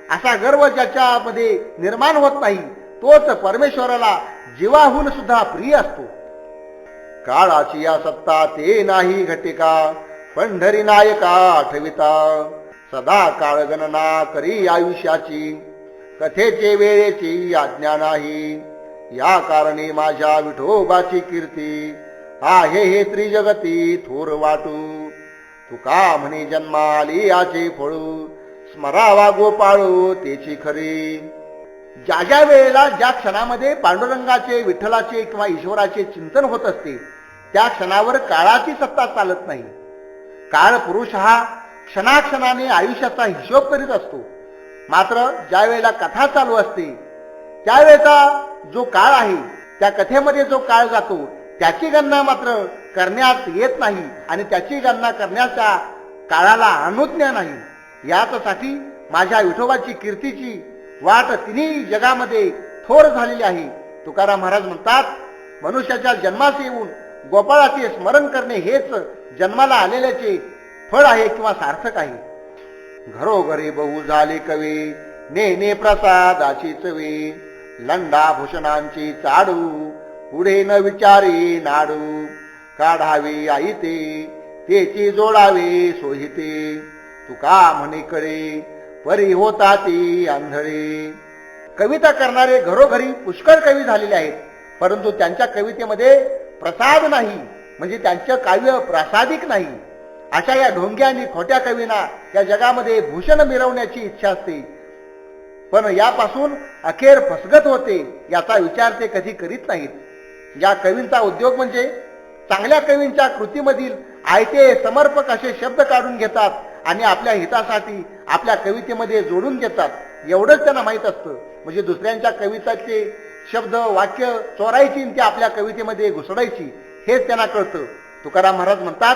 असा गर्व ज्याच्यामध्ये निर्माण होत नाही, तोच परमेश्वराला जीवाहून सुद्धा प्रिय असतो. काळाची या सत्ता ते नाही घटिका, पंढरी नायका आठविता. सदा काळ गणना करी आयुष्याची, कथेचे वेळेची आज्ञा नाही. या कारणे माझ्या विठोबाची कीर्ती, आहे हे त्रिजगती थोर वाटू. तुका म्हणे जन्माली याचे फळू, स्मरावा गोपाळू तेची खरी. ज्या ज्या वेळेला ज्या क्षणामध्ये पांडुरंगाचे विठ्ठलाचे किंवा ईश्वराचे चिंतन होत असते त्या क्षणावर काळाची सत्ता चालत नाही. काळ पुरुष हा क्षणाक्षणाने आयुष्याचा हिशोब करीत असतो. मात्र ज्या वेळेला कथा चालू असते त्यावेळेचा जो काळ आहे, त्या कथेमध्ये जो काळ जातो त्याची गणना मात्र करण्यात येत नाही आणि त्याची गणना करण्याच्या काळाला अनुज्ञा नाही. याचसाठी माझ्या विठोबाची कीर्तीची वाट तिन्ही जगामध्ये थोर झालेली आहे. तुकाराम महाराज म्हणतात, मनुष्याच्या जन्मास येऊन गोपाळाचे स्मरण करणे हेच जन्माला आलेल्याचे फळ आहे किंवा सार्थक आहे. घरोघरी बहु झाले कवी, नेने प्रसादाची चवी. लंडा भूषणांची चाडू, पुढे न विचारी नाडू. काढावी आई तेची जोडावे सोहिते. तुका म्हणे कळे परी होता ती आंधळे. कविता करणारे घरोघरी पुष्कळ कवी झालेले आहेत, परंतु त्यांच्या कवितेमध्ये प्रसाद नाही, म्हणजे त्यांचं काव्य प्रासादिक नाही. अशा या ढोंग्या आणि खोट्या कवींना या जगामध्ये भूषण मिरवण्याची इच्छा असते, पण यापासून अखेर फसगत होते याचा विचार ते कधी करीत नाहीत. या कवींचा उद्योग म्हणजे चांगल्या कवींच्या कृतीमधील आयते समर्पक असे शब्द काढून घेतात आणि आपल्या हितासाठी आपल्या कवितेमध्ये जोडून घेतात. एवढंच त्यांना माहीत असतं. म्हणजे दुसऱ्यांच्या कविताचे शब्द वाक्य चोरायची आणि त्या आपल्या कवितेमध्ये घुसडायची हेच त्यांना कळतं. तुकाराम महाराज म्हणतात,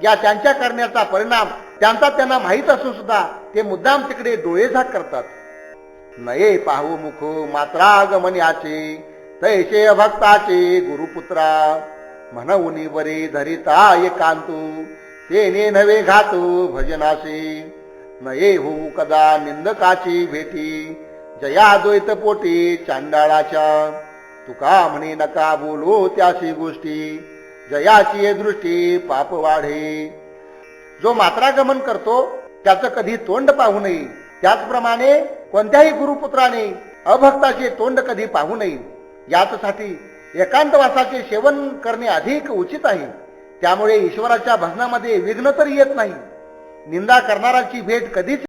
या त्यांच्या करण्याचा परिणाम त्यांचा त्यांना माहीत असून सुद्धा ते मुद्दाम तिकडे डोळेझाक करतात. नये पाहू मुख मात्रागमन्याचे, तैसे भक्ताचे गुरुपुत्रा. म्हणून बरे धरिता एकांतू, तेने नवे घातू भजनासे. नये होऊ कदा निंदकाची भेटी, जया द्वैत पोटी चांडाळाच्या. तुका म्हणे नका बोलो त्याशी गोष्टी, जयाची दृष्टी पाप वाढे. जो मात्रागमन करतो त्याचं कधी तोंड पाहू नये, त्याचप्रमाणे कोणत्याही गुरुपुत्राने अभक्ताचे तोंड कधी पाहू नये. याचसाठी एकांतवासाचे सेवन करणे अधिक उचित आहे. त्यामुळे ईश्वराच्या भजनामध्ये विघ्न तर येत नाही. निंदा करणाराची भेट कधीच